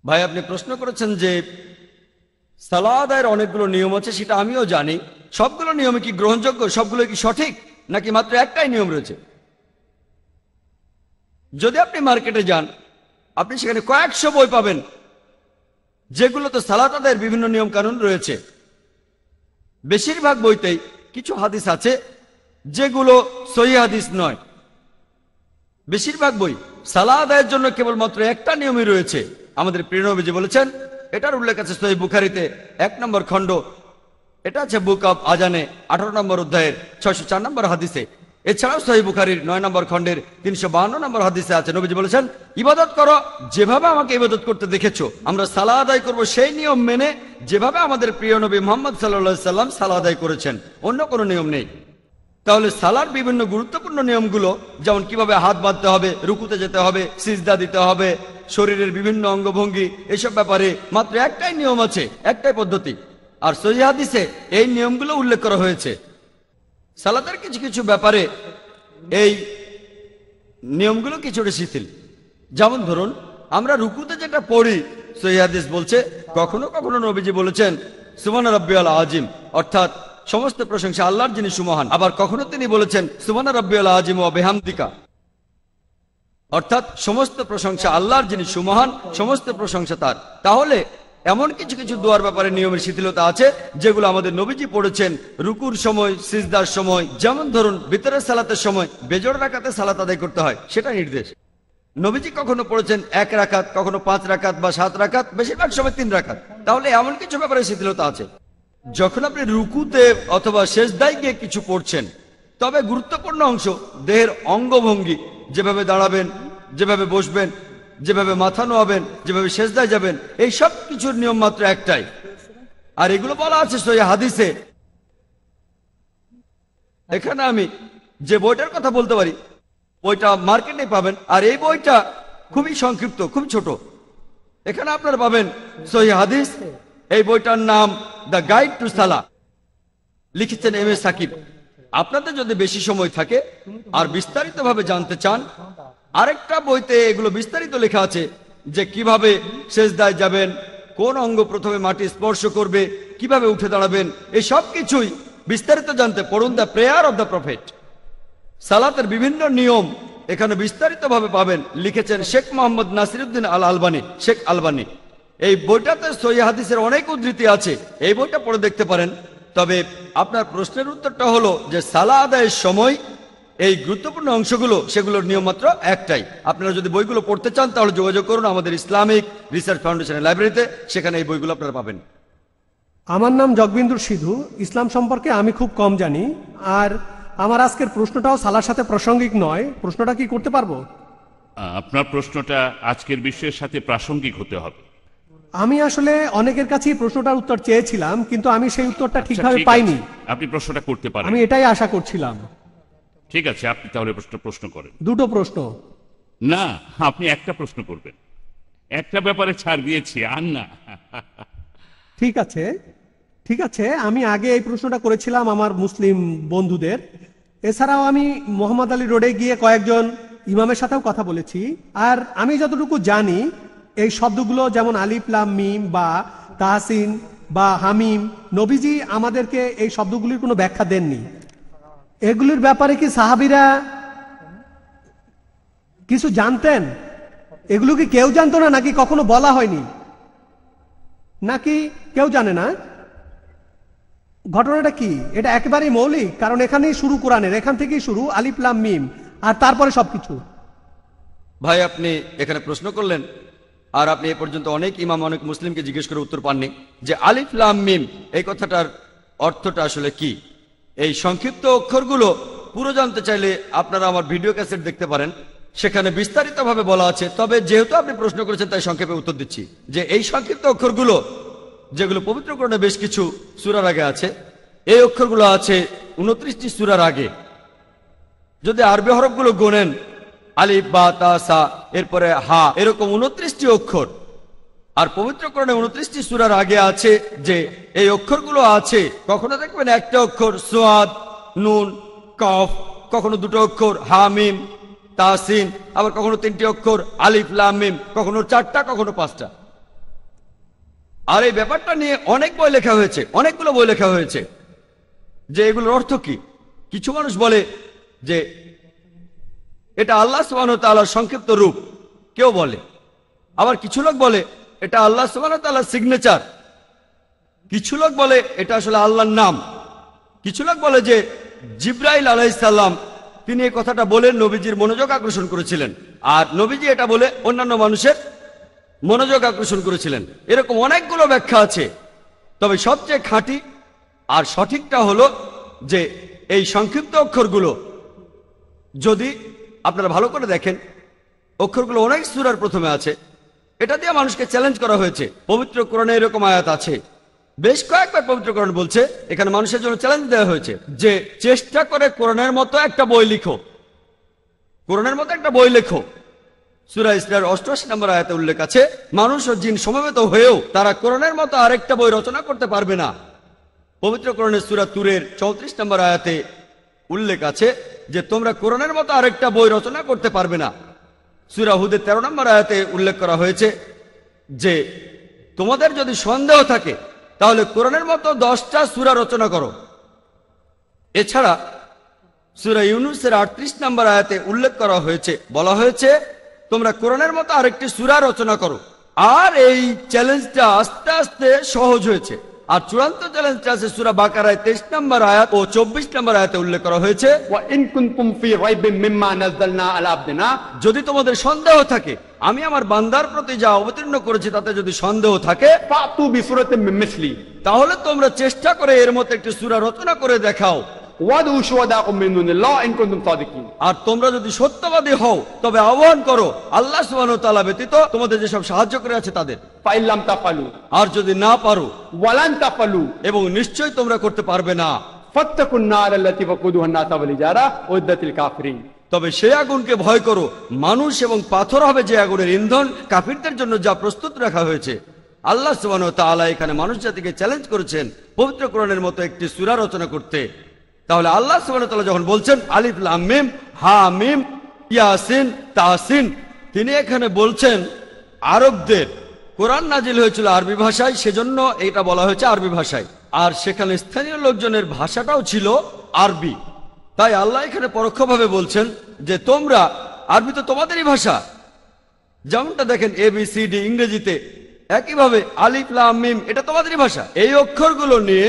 ভাই, আপনি প্রশ্ন করেছেন যে সালাহ আদায়ের অনেকগুলো নিয়ম আছে, সেটা আমিও জানি। সবগুলো নিয়ম কি গ্রহণযোগ্য, সবগুলো কি সঠিক, নাকি মাত্র একটাই নিয়ম রয়েছে? যদি আপনি মার্কেটে যান, আপনি সেখানে কয়েকশো বই পাবেন যেগুলোতে সালাত আদায়ের বিভিন্ন নিয়ম কানুন রয়েছে। বেশিরভাগ বইতেই কিছু হাদিস আছে যেগুলো সহিহ হাদিস নয়। বেশিরভাগ বই সালাহ আদায়ের জন্য কেবলমাত্র একটা নিয়মই রয়েছে। আমাদের প্রিয় নবীজি বলেছেন, এটার উল্লেখ আছে সহিহ বুখারীতে 1 নম্বর খণ্ড, এটা আছে বুক অব আজানে 18 নম্বর অধ্যায়ের 604 নম্বর হাদিসে। এছাড়াও সহিহ বুখারীর 9 নম্বর খণ্ডের 352 নম্বর হাদিসে আছে, নবীজি বলেছেন, ইবাদত করো যেভাবে আমাকে ইবাদত করতে দেখেছো। আমরা সালাহ আদায় করব সেই নিয়ম মেনে যেভাবে আমাদের প্রিয় নবী মুহাম্মদ সাল্লাল্লাহু আলাইহি সাল্লাম সালাহ আদায় করেছেন, অন্য কোনো নিয়ম নেই। তাহলে সালার বিভিন্ন গুরুত্বপূর্ণ নিয়মগুলো, যেমন কিভাবে হাত বাঁধতে হবে, রুকুতে যেতে হবে, সিজদা দিতে হবে, শরীরের বিভিন্ন অঙ্গভঙ্গি, এসব ব্যাপারে মাত্র একটাই নিয়ম আছে, একটাই পদ্ধতি। আর সহিহ হাদিসে এই নিয়মগুলো উল্লেখ করা হয়েছে। সালাতের কিছু কিছু ব্যাপারে এই নিয়মগুলো কিছুটা শিথিল। যেমন ধরুন, আমরা রুকুতে যেটা পড়ি, সহিহ হাদিস বলছে, কখনো কখনো নবীজি বলেছেন সুবহান রাব্বিয়াল আযীম, অর্থাৎ সমস্ত প্রশংসা আল্লাহর যিনি সুমহান। আবার কখনো তিনি বলেছেন সুবহান রাব্বিয়াল আযীম ওয়া বিহামদিকা। অর্থাৎ সমস্ত প্রশংসা আল্লাহর, যিনি সুমহান, সমস্ত প্রশংসা তার। তাহলে এমন কিছু কিছু দোয়ার ব্যাপারে নিয়মের শিথিলতা আছে যেগুলো আমাদের নবীজি পড়েছেন রুকুর সময়, সিজদার সময়। যেমন ধরুন ভিতরের সালাতের সময় বেজোড় রাকাতে সালাত আদায় করতে হয়, সেটা নির্দেশ। নবীজি কখনো পড়েছেন 1 রাকাত, কখনো 5 রাকাত বা 7 রাকাত, বেশিরভাগ সময় 3 রাকাত। তাহলে এমন কিছু ব্যাপারে শিথিলতা আছে। যখন আপনি রুকুতে অথবা সেজদায় গিয়ে কিছু পড়ছেন, তবে গুরুত্বপূর্ণ অংশ দেহের অঙ্গভঙ্গি, যেভাবে দাঁড়াবেন, যেভাবে বসবেন, যেভাবে মাথা নোয়াবেন, যেভাবে সেজদায় যাবেন, এই সব কিছুর নিয়ম মাত্র একটাই। আর এগুলো বলা আছে সহিহ হাদিসে। এখানে আমি যে বইটার কথা বলতে পারি, বইটা মার্কেটে পাবেন, আর এই বইটা খুবই সংক্ষিপ্ত, খুব ছোট। এখানে আপনারা পাবেন সহিহ হাদিস। এই বইটার নাম দ্য গাইড টু সালাহ, লিখেছেন এম এ সাকিব। আপনাদের যদি বেশি সময় থাকে আর বিস্তারিতভাবে জানতে চান, আরেকটা বইতে এগুলো বিস্তারিত লেখা আছে যে কিভাবে সেজদায় যাবেন, কোন অঙ্গ প্রথমে মাটি স্পর্শ করবে, কিভাবে উঠে দাঁড়াবেন, এই সব কিছুই বিস্তারিত জানতে পড়ুন the prayer of the prophet. সালাতের বিভিন্ন নিয়ম এখানে বিস্তারিতভাবে পাবেন, লিখেছেন শেখ মোহাম্মদ নাসিরউদ্দিন আল আলবানী, শেখ আলবানী। এই বইটাতে সহিহ হাদিসের অনেক উদ্ধৃতি আছে, এই বইটা পড়ে দেখতে পারেন। তবে আপনার প্রশ্নের উত্তরটা হলো যে সালাহ আদায়ের সময় এই গুরুত্বপূর্ণ অংশগুলো, সেগুলোর নিয়ম মাত্র একটাই। আপনারা যদি বইগুলো পড়তে চান তাহলে যোগাযোগ করুন আমাদের ইসলামিক রিসার্চ ফাউন্ডেশনের লাইব্রেরিতে, সেখানে এই বইগুলো আপনারা পাবেন। আমার নাম জগবিন্দুর সিধু। ইসলাম সম্পর্কে আমি খুব কম জানি, আর আমার আজকের প্রশ্নটাও সালার সাথে প্রাসঙ্গিক নয়। প্রশ্নটা কি করতে পারবো? আপনার প্রশ্নটা আজকের বিশ্বের সাথে প্রাসঙ্গিক হতে হবে। আমি আসলে অনেকের কাছেই প্রশ্নটার উত্তর চেয়েছিলাম, কিন্তু আমি সেই উত্তরটা আচ্ছা, ঠিকভাবে ঠিক পাইনি। আছে, আপনি প্রশ্নটা করতে পারেন। আমি এটাই আশা করছিলাম। ঠিক আছে, আপনি তাহলে প্রশ্ন করেন। দুটো প্রশ্ন? না, আপনি একটা প্রশ্ন করবেন। একটা ব্যাপারে ছাড় দিয়েছি, আর না। ঠিক আছে, ঠিক আছে। আমি আগে এই প্রশ্নটা করেছিলাম আমার মুসলিম বন্ধুদের। এছাড়াও আমি মোহাম্মদ আলী রোডে গিয়ে কয়েকজন ইমামের সাথেও কথা বলেছি। আর আমি যতটুকু জানি, এই শব্দগুলো যেমন আলিফ লাম মিম বা তাহসিন বা হামিম, নবীজি আমাদেরকে এই শব্দগুলির কোনো ব্যাখ্যা দেননি। এগুলির ব্যাপারে কি সাহাবীরা কিছু জানতেন? এগুলো কি কেউ জানতো না, নাকি কখনো বলা হয়নি, নাকি কেউ জানে না? ঘটনাটা কি? এটা একেবারেই মৌলিক, কারণ এখানেই শুরু কোরআনের, এখান থেকেই শুরু আলিফ লাম মিম, আর তারপরে সবকিছু। ভাই, আপনি এখানে প্রশ্ন করলেন, আর আপনি এ পর্যন্ত অনেক ইমাম, অনেক মুসলিমকে জিজ্ঞেস করে উত্তর পাননি যে আলিফ লাম মিম এই কথাটার অর্থটা আসলে কি। এই সংক্ষিপ্ত অক্ষরগুলো পুরো জানতে চাইলে আপনারা আমার ভিডিও ক্যাসেট দেখতে পারেন, সেখানে বিস্তারিতভাবে বলা আছে। তবে যেহেতু আপনি প্রশ্ন করেছেন তাই সংক্ষেপে উত্তর দিচ্ছি যে এই সংক্ষিপ্ত অক্ষরগুলো, যেগুলো পবিত্র কোরআনে বেশ কিছু সূরার আগে আছে, এই অক্ষরগুলো আছে 29টি সূরার আগে। যদি আরবি হরফগুলো গোনেন, আলিফ বা তা সা, এরপরে হা, এরকম 29টি অক্ষর। আর পবিত্র কোরআনে 29টি সূরার আগে আছে যে এই অক্ষরগুলো আছে। কখনো দেখবেন একটা অক্ষর সোয়াদ, নুন, কফ, কখনো দুটো অক্ষর হামিম, তাসিন, আবার কখনো 3টি অক্ষর আলিফ লাম মিম, কখনো 4টা, কখনো 5টা। আর এই ব্যাপারটা নিয়ে অনেক বই লেখা হয়েছে, অনেকগুলো বই লেখা হয়েছে যে এগুলোর অর্থ কি। কিছু মানুষ বলে যে এটা আল্লাহ সুবহানাহু ওয়া তাআলার সংক্ষিপ্ত রূপ, কেউ বলে। আবার কিছু লোক বলে এটা আল্লাহ সুবহানাহু ওয়া তাআলার সিগনেচার। কিছু লোক বলে এটা আসলে আল্লাহর নাম। কিছু লোক বলে যে জিবরাইল আলাইহিস সালাম তিনি এই কথাটা বলে নবীজির মনোযোগ আকর্ষণ করেছিলেন, আর নবীজি এটা বলে অন্যান্য মানুষের মনোযোগ আকর্ষণ করেছিলেন। এরকম অনেকগুলো ব্যাখ্যা আছে। তবে সবচেয়ে খাঁটি আর সঠিকটা হলো যে এই সংক্ষিপ্ত অক্ষরগুলো যদি আপনারা ভালো করে দেখেন, অক্ষরগুলো অনেক সূরার প্রথমে আছে। এটা দিয়ে মানুষকে চ্যালেঞ্জ করা হয়েছে। পবিত্র কোরআনে এরকম আয়াত আছে, বেশ কয়েকবার পবিত্র কোরআন বলছে, এখানে মানুষের জন্য চ্যালেঞ্জ দেওয়া হয়েছে যে চেষ্টা করে কোরআনের মতো একটা বই লিখো, কোরআনের মতো একটা বই লেখো। সূরা ইসরার 88 নম্বর আয়াতে উল্লেখ আছে, মানুষ ও জিন সমবেত হয়েও তারা কোরআনের মতো আরেকটা বই রচনা করতে পারবে না। পবিত্র কোরআনের সূরা তুরের 34 নম্বর আয়াতে উল্লেখ আছে যে তোমরা কোরআনের মতো আরেকটা বই রচনা করতে পারবে না। সূরা হুদের 13 নম্বর আয়াতে উল্লেখ করা হয়েছে যে তোমাদের যদি সন্দেহ থাকে তাহলে কোরআনের মতো 10টা সূরা রচনা করো। এছাড়া সূরা ইউনূসের 38 নম্বর আয়াতে উল্লেখ করা হয়েছে, বলা হয়েছে তোমরা কোরআনের মতো আরেকটি সূরা রচনা করো। আর এই চ্যালেঞ্জটা আস্তে আস্তে সহজ হয়েছে। আর চূড়ান্ত চ্যালেঞ্জটা আছে সূরা বাকারায় 23 নম্বর আয়াত ও 24 নম্বর আয়াতে উল্লেখ করা হয়েছে, وإن كنتم في ريب مما نزلنا على عبدنا যদি তোমাদের সন্দেহ থাকে আমি আমার বান্দার প্রতি যা অবতীর্ণ করেছি তাতে যদি সন্দেহ থাকে, فأتوا بسورة من مثله তাহলে তোমরা চেষ্টা করে এর মতো একটি সূরা রচনা করে দেখাও। وادعوا شهداءكم من دون الله إن كنتم صادقين। আর তোমরা যদি সত্যবাদী হও তবে আহ্বান করো আল্লাহ সুবহানাহু ওয়া তাআলা ব্যতীত তোমাদের যেসব সাহায্য করে আছে তাদের। فإن لم تفعلوا আর যদি না পারো ولن تفعلوا এবং নিশ্চয়ই তোমরা করতে পারবে না, فاتقوا النار التي وقودها الناس والحجارة أعدت للكافرين। তবে সেই আগুনকে ভয় করো, মানুষ এবং পাথর হবে যে আগুনের ইন্ধন, কাফিরদের জন্য যা প্রস্তুত রাখা হয়েছে। আল্লাহ সুবহানাহু ওয়া তাআলা এখানে মানুষ জাতিকে চ্যালেঞ্জ করেছেন পবিত্র কোরআনের মতো একটি সূরা রচনা করতে। তাহলে আল্লাহ সুবহানাহু ওয়া তাআলা যখন বলছেন আলিফ লাম মিম হা মিম ইয়াসিন তাসিন, তিনি এখানে বলছেন আরবদের কোরআন নাজিল হয়েছিল আরবি ভাষায়, সেজন্য এটা বলা হয়েছে আরবি ভাষায়। আর সেখানে স্থানীয় লোকজনের ভাষাটাও ছিল আরবি। তাই আল্লাহ এখানে পরোক্ষভাবে বলছেন যে তোমরা, আরবি তো তোমাদেরই ভাষা, যেমনটা দেখেন ABCD ইংরেজিতে, একইভাবে আলিফ লাম মিম এটা তোমাদেরই ভাষা। এই অক্ষরগুলো নিয়ে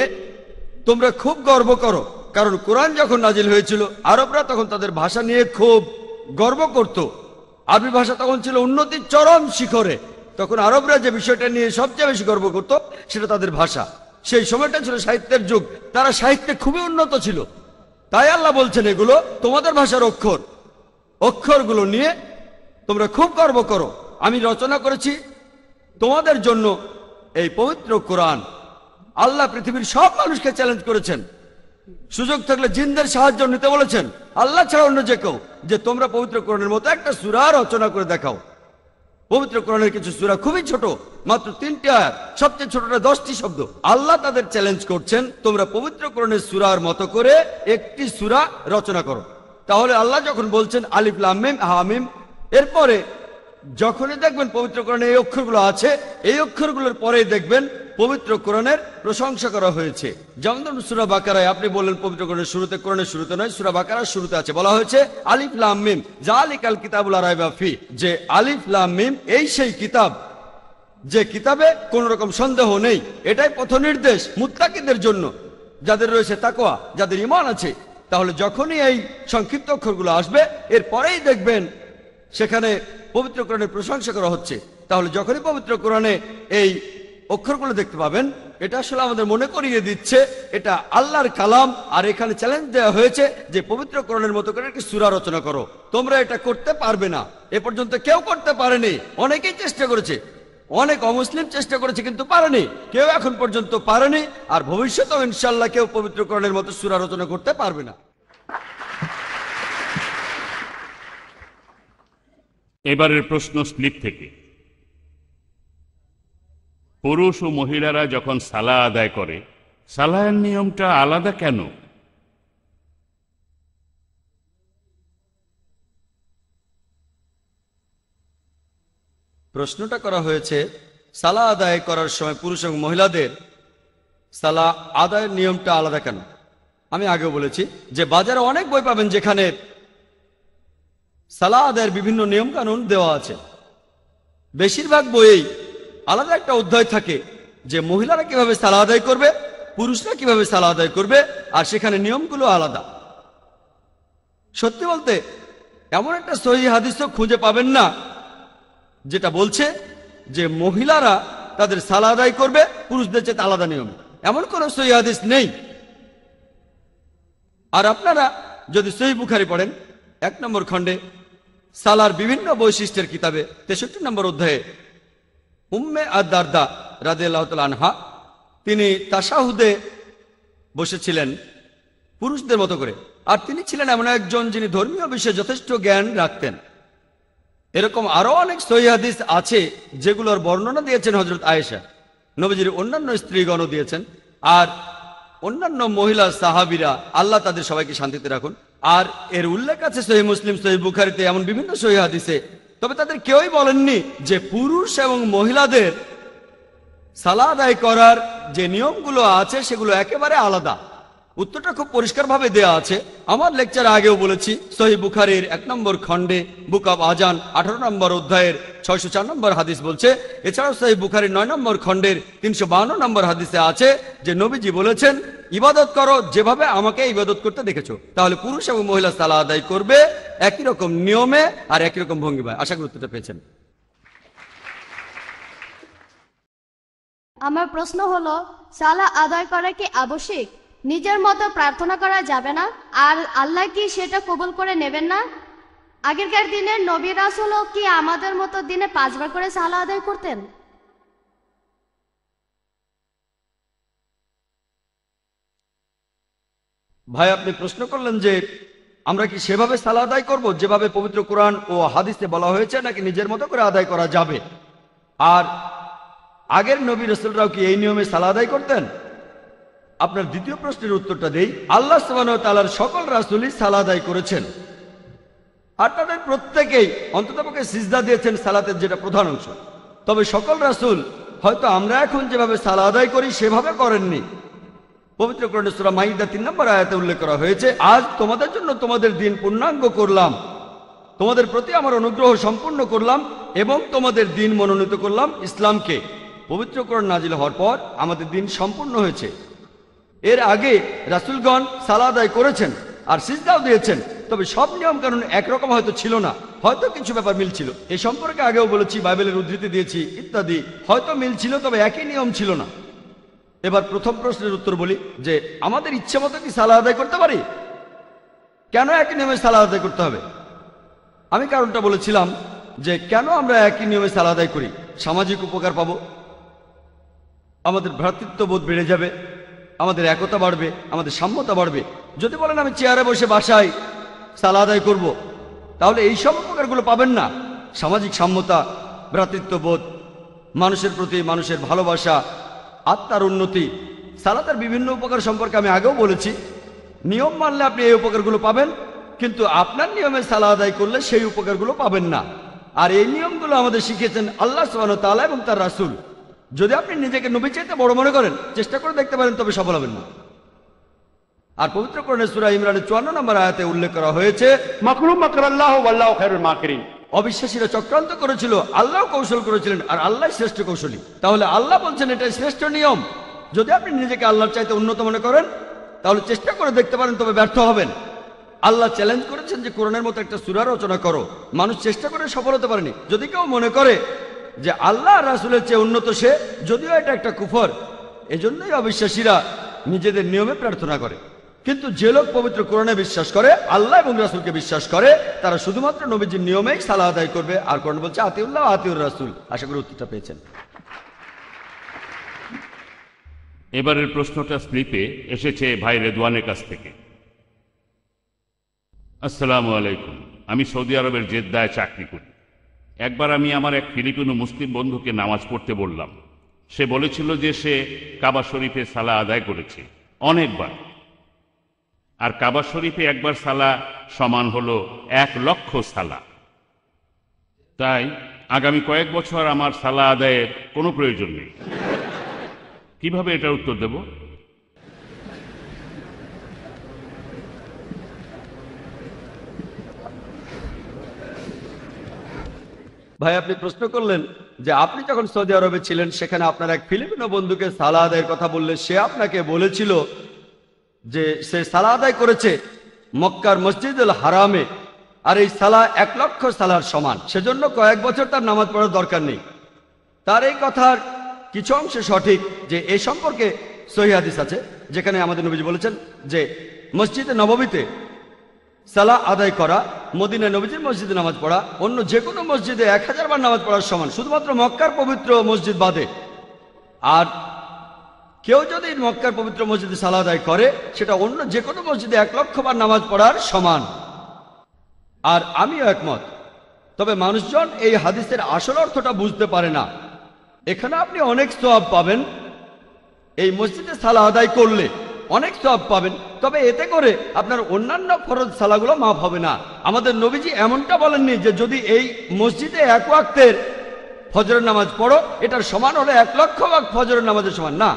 তোমরা খুব গর্ব করো, কারণ কোরআন যখন নাজিল হয়েছিল আরবরা তখন তাদের ভাষা নিয়ে খুব গর্ব করত। আরবি ভাষা তখন ছিল উন্নতির চরম শিখরে। তখন আরবরা যে বিষয়টা নিয়ে সবচেয়ে বেশি গর্ব করত সেটা তাদের ভাষা। সেই সময়টা ছিল সাহিত্যের যুগ, তারা সাহিত্যে খুবই উন্নত ছিল। তাই আল্লাহ বলছেন এগুলো তোমাদের ভাষার অক্ষর, অক্ষরগুলো নিয়ে তোমরা খুব গর্ব করো। আমি রচনা করেছি তোমাদের জন্য এই পবিত্র কোরআন। আল্লাহ পৃথিবীর সব মানুষকে চ্যালেঞ্জ করেছেন, সুযোগ থাকলে জিনদের সাহায্য নিতে বলেছেন, আল্লাহ ছাড়া অন্য যে কেউ, যে তোমরা পবিত্র কোরআনের মতো একটা সূরা রচনা করে দেখাও। পবিত্র কোরআনের কিছু সূরা খুবই ছোট, মাত্র 3টি আয়াত, সবচেয়ে ছোটটা 10টি শব্দ। আল্লাহ তাদের চ্যালেঞ্জ করছেন তোমরা পবিত্র কোরআনের সূরার মতো করে একটি সূরা রচনা করো। তাহলে আল্লাহ যখন বলছেন আলিফ লাম মিম হা মিম, এরপরে যখনই দেখবেন পবিত্র কোরআনে এই অক্ষরগুলো আছে, এই অক্ষরগুলোর পরেই দেখবেন পবিত্র কোরআনের প্রশংসা করা হয়েছে। যেমন ধরুন সূরা বাকারায় আপনি বললেন পবিত্র কোরআনের শুরুতে, কোরআনের শুরুতে নয়, সূরা বাকারার শুরুতে আছে, বলা হয়েছে আলিফ লাম মিম যালিকাল কিতাবুল লা রাইবা ফি, যে আলিফ লাম মিম এই সেই কিতাব যে কিতাবে কোন রকম সন্দেহ নেই। এটাই পথ নির্দেশ মুত্তাকিদের জন্য, যাদের রয়েছে তাকওয়া, যাদের ঈমান আছে। তাহলে যখনই এই সংক্ষিপ্ত অক্ষরগুলো আসবে এরপরেই দেখবেন সেখানে পবিত্র কোরআনের প্রশংসা করা হচ্ছে। তাহলে যখনই পবিত্র কোরআনে এই অক্ষরগুলো দেখতে পাবেন, এটা আসলে আমাদের মনে করিয়ে দিচ্ছে এটা আল্লাহর কালাম। আর এখানে চ্যালেঞ্জ দেওয়া হয়েছে যে পবিত্র কোরআনের মতো করে একটি সূরা রচনা করো। তোমরা এটা করতে পারবে না, এ পর্যন্ত কেউ করতে পারেনি। অনেকেই চেষ্টা করেছে, অনেক অমুসলিম চেষ্টা করেছে কিন্তু পারেনি, কেউ এখন পর্যন্ত পারেনি। আর ভবিষ্যতেও ইনশাআল্লাহ কেউ পবিত্র কোরআনের মতো সূরা রচনা করতে পারবে না। এবারের প্রশ্ন স্লিপ থেকে। পুরুষ ও মহিলারা যখন সালাহ আদায় করে, সালাহের নিয়মটা আলাদা কেন? প্রশ্নটা করা হয়েছে সালাহ আদায় করার সময় পুরুষ এবং মহিলাদের সালাহ আদায়ের নিয়মটা আলাদা কেন। আমি আগেও বলেছি যে বাজারে অনেক বই পাবেন যেখানে সালাহ আদায়ের বিভিন্ন নিয়ম কানুন দেওয়া আছে। বেশিরভাগ বইয়েই আলাদা একটা অধ্যায় থাকে যে মহিলারা কিভাবে সালাহ আদায় করবে, পুরুষরা কিভাবে সালাহ আদায় করবে, আর সেখানে নিয়মগুলো আলাদা। সত্যি বলতে এমন একটা সহিহ হাদিসও খুঁজে পাবেন না যেটা বলছে যে মহিলারা তাদের সালাহ আদায় করবে পুরুষদের চেয়ে আলাদা নিয়ম, এমন কোন সহিহ হাদিস নেই। আর আপনারা যদি সহিহ বুখারী পড়েন 1 নম্বর খণ্ডে সালার বিভিন্ন বৈশিষ্ট্যের কিতাবে 63 নম্বর অধ্যায়ে উম্মে আদ-দারদা রাদিয়াল্লাহু তাআলা আনহা তিনি তাশাহুদে বসেছিলেন পুরুষদের মতো করে। আর তিনি ছিলেন এমন একজন যিনি ধর্মীয় বিষয়ে যথেষ্ট জ্ঞান রাখতেন। এরকম আরো অনেক সহিহ হাদিস আছে যেগুলোর বর্ণনা দিয়েছেন হযরত আয়েশা, নবীজির অন্যান্য স্ত্রীগণও দিয়েছেন, আর অন্যান্য মহিলা সাহাবীরা, আল্লাহ তাদের সবাইকে শান্তিতে রাখুন। আর এর উল্লেখ আছে সহিহ মুসলিম, সহিহ বুখারীতে, এমন বিভিন্ন সহিহ হাদিসে। তবে তাদের কেউই বলেননি যে পুরুষ এবং মহিলাদের সালাহ আদায় করার যে নিয়মগুলো আছে সেগুলো একেবারে আলাদা। উত্তরটা খুব পরিষ্কারভাবে দেয়া আছে। আমার লেকচারে আগেও বলেছি, সহিহ বুখারীর 1 নম্বর খণ্ডে বুক অব আজান 18 নম্বর অধ্যায়ের 604 নম্বর হাদিস বলছে। এছাড়াও সহিহ বুখারীর 9 নম্বর খণ্ডের 352 নম্বর হাদিসে আছে যে নবীজি বলেছেন, ইবাদত করো যেভাবে আমাকে ইবাদত করতে দেখেছো। তাহলে পুরুষ এবং মহিলা সালাত আদায় করবে একই রকম নিয়মে আর একই রকম ভঙ্গিমায়। আশা করি উত্তরটা পেয়েছেন। আমার প্রশ্ন হলো, সালাহ আদায় করা কি আবশ্যিক? নিজের মতো প্রার্থনা করা যাবে না? আর আল্লাহ কি সেটা কবুল করে নেবেন না? আগেরকার দিনের নবী রাসূলও কি আমাদের মতো দিনে 5 বার করে সালাহ আদায় করতেন? ভাই, আপনি প্রশ্ন করলেন যে আমরা কি সেভাবে সালাহ আদায় করব যেভাবে পবিত্র কোরআন ও হাদিসে বলা হয়েছে, নাকি নিজের মতো করে আদায় করা যাবে? আর আগের নবী রাসূলরাও কি এই নিয়মে সালাহ আদায় করতেন? আপনার দ্বিতীয় প্রশ্নের উত্তরটা দেই। আল্লাহ সুবহানাহু ওয়া তাআলার সকল রাসূলই সালাহ আদায় করেছেন, আর তাদের প্রত্যেকেই অন্ততপক্ষে সিজদা দিয়েছেন সালাতের, যেটা প্রধান অংশ। তবে সকল রাসূল হয়তো আমরা এখন যেভাবে সালাহ আদায় করি সেভাবে করেননি। পবিত্র কোরআনে সূরা মাইদা 3 নম্বর আয়াতে উল্লেখ করা হয়েছে, আজ তোমাদের জন্য তোমাদের দিন পূর্ণাঙ্গ করলাম, তোমাদের প্রতি আমার অনুগ্রহ সম্পূর্ণ করলাম এবং তোমাদের দিন মনোনীত করলাম ইসলামকে। পবিত্র কোরআন নাজিল হওয়ার পর আমাদের দিন সম্পূর্ণ হয়েছে। এর আগে রাসূলগণ সালাহ আদায় করেছেন আর সিজদাও দিয়েছেন, তবে সব নিয়ম কানুন একরকম হয়তো ছিল না, হয়তো কিছু ব্যাপার মিল ছিল। এই সম্পর্কে আগেও বলেছি, বাইবেলের উদ্ধৃতি দিয়েছি ইত্যাদি। হয়তো মিল ছিল, তবে একই নিয়ম ছিল না। এবার প্রথম প্রশ্নের উত্তর বলি যে আমাদের ইচ্ছে মতো কি সালাহ আদায় করতে পারি? কেন একই নিয়মে সালাহ আদায় করতে হবে? আমি কারণটা বলেছিলাম যে কেন আমরা একই নিয়মে সালাহ আদায় করি। সামাজিক উপকার পাবো, আমাদের ভ্রাতৃত্ববোধ বেড়ে যাবে, আমাদের একতা বাড়বে, আমাদের সাম্যতা বাড়বে। যদি বলেন আমি চেয়ারে বসে বাসায় সালাহ আদায় করব, তাহলে এই সব উপকারগুলো পাবেন না। সামাজিক সাম্যতা, ভ্রাতৃত্ববোধ, মানুষের প্রতি মানুষের ভালোবাসা, আত্মার উন্নতি, সালাতের বিভিন্ন উপকার সম্পর্কে আমি আগেও বলেছি। নিয়ম মানলে আপনি এই উপকারগুলো পাবেন, কিন্তু আপনার নিয়মে সালাহ আদায় করলে সেই উপকারগুলো পাবেন না। আর এই নিয়মগুলো আমাদের শিখিয়েছেন আল্লাহ সুবহানাহু ওয়া তাআলা এবং তার রাসূল। যদি আপনি নিজেকে নবী চাইতে বড় মনে করেন, চেষ্টা করে দেখতে পারেন, তবে সফল হবেন না। আর পবিত্র কোরআনের সূরা ইমরানের 54 নম্বর আয়াতে উল্লেখ করা হয়েছে, মাকরুম মাকরাল্লাহু ওয়াল্লাহু খায়রুল মাকিরিন। অবিশ্বাসীরা চক্রান্ত করেছিল, আল্লাহ কৌশল করেছিলেন, আর আল্লাহ শ্রেষ্ঠ কৌশলী। তাহলে আল্লাহ বলছেন এটাই শ্রেষ্ঠ নিয়ম। যদি আপনি নিজেকে আল্লাহর চাইতে উন্নত মনে করেন, তাহলে চেষ্টা করে দেখতে পারেন, তবে ব্যর্থ হবেন। আল্লাহ চ্যালেঞ্জ করেছেন যে কোরআনের মতো একটা সূরা রচনা করো। মানুষ চেষ্টা করে সফল হতে পারেনি। যদি কেউ মনে করে যে আল্লাহ আর রাসূলের চেয়ে উন্নত সে, যদিও এটা একটা কুফর, এজন্যই অবিশ্বাসীরা নিজেদের নিয়মে প্রার্থনা করে। কিন্তু যে লোক পবিত্র কোরআনে বিশ্বাস করে, আল্লাহ এবং রাসূলকে বিশ্বাস করে, তারা শুধুমাত্র নবীজির নিয়মেই সালাহ আদায় করবে। আর কোরআন বলছে আতিউল্লাহ আতিউর রাসূল। আশা করি উত্তরটা পেয়েছেন। এবারের প্রশ্নটা স্লিপে এসেছে ভাই রেদওয়ানের কাছ থেকে। আসসালামু আলাইকুম, আমি সৌদি আরবের জেদ্দায় চাকরি করি। একবার আমি আমার এক ফিলিপিনো মুসলিম বন্ধুকে নামাজ পড়তে বললাম। সে বলেছিল যে সে কাবা শরীফে সালাহ আদায় করেছে অনেকবার, আর কাবা শরীফে একবার সালাহ সমান হলো 1 লক্ষ সালাহ। তাই আগামী কয়েক বছর আমার সালাহ আদায়ের কোনো প্রয়োজন নেই। কিভাবে এটার উত্তর দেব? ভাই, আপনি প্রশ্ন করলেন যে আপনি যখন সৌদি আরবে ছিলেন, সেখানে আপনার এক ফিলিপিনো বন্ধুকে সালাহ আদায়ের কথা বললে সে আপনাকে বলেছিল যে সে সালাহ আদায় করেছে মক্কার মসজিদুল হারামে, আর এই সালাহ 1 লক্ষ সালাহর সমান। সেজন্য কয়েক বছর তার নামাজ পড়ার দরকার নেই। তার এই কথার কিছু অংশে সঠিক যে এই সম্পর্কে সহিহ হাদিস আছে, যেখানে আমাদের নবীজি বলেছেন যে মসজিদে নববীতে সালাহ আদায় করা মদিনায় নবীজির মসজিদে নামাজ পড়া অন্য যে কোনো মসজিদে 1000 বার নামাজ পড়ার সমান, শুধুমাত্র মক্কার পবিত্র মসজিদ বাদে। আর কেউ যদি মক্কার পবিত্র মসজিদে সালাহ আদায় করে, সেটা অন্য যে কোনো মসজিদে 1 লক্ষ বার নামাজ পড়ার সমান। আর আমিও একমত। তবে মানুষজন এই হাদিসের আসল অর্থটা বুঝতে পারে না। এখানে আপনি অনেক সওয়াব পাবেন, এই মসজিদে সালাহ আদায় করলে অনেক সওয়াব পাবেন, তবে এতে করে আপনার অন্যান্য ফরজ সালাহগুলো মাফ হবে না। আমাদের নবীজি এমনটা বলেননি যে যদি এই মসজিদে 1 ওয়াক্তের ফজরের নামাজ পড়ো, এটার সমান হলে 1 লক্ষ ওয়াক্ত ফজরের নামাজের সমান। না,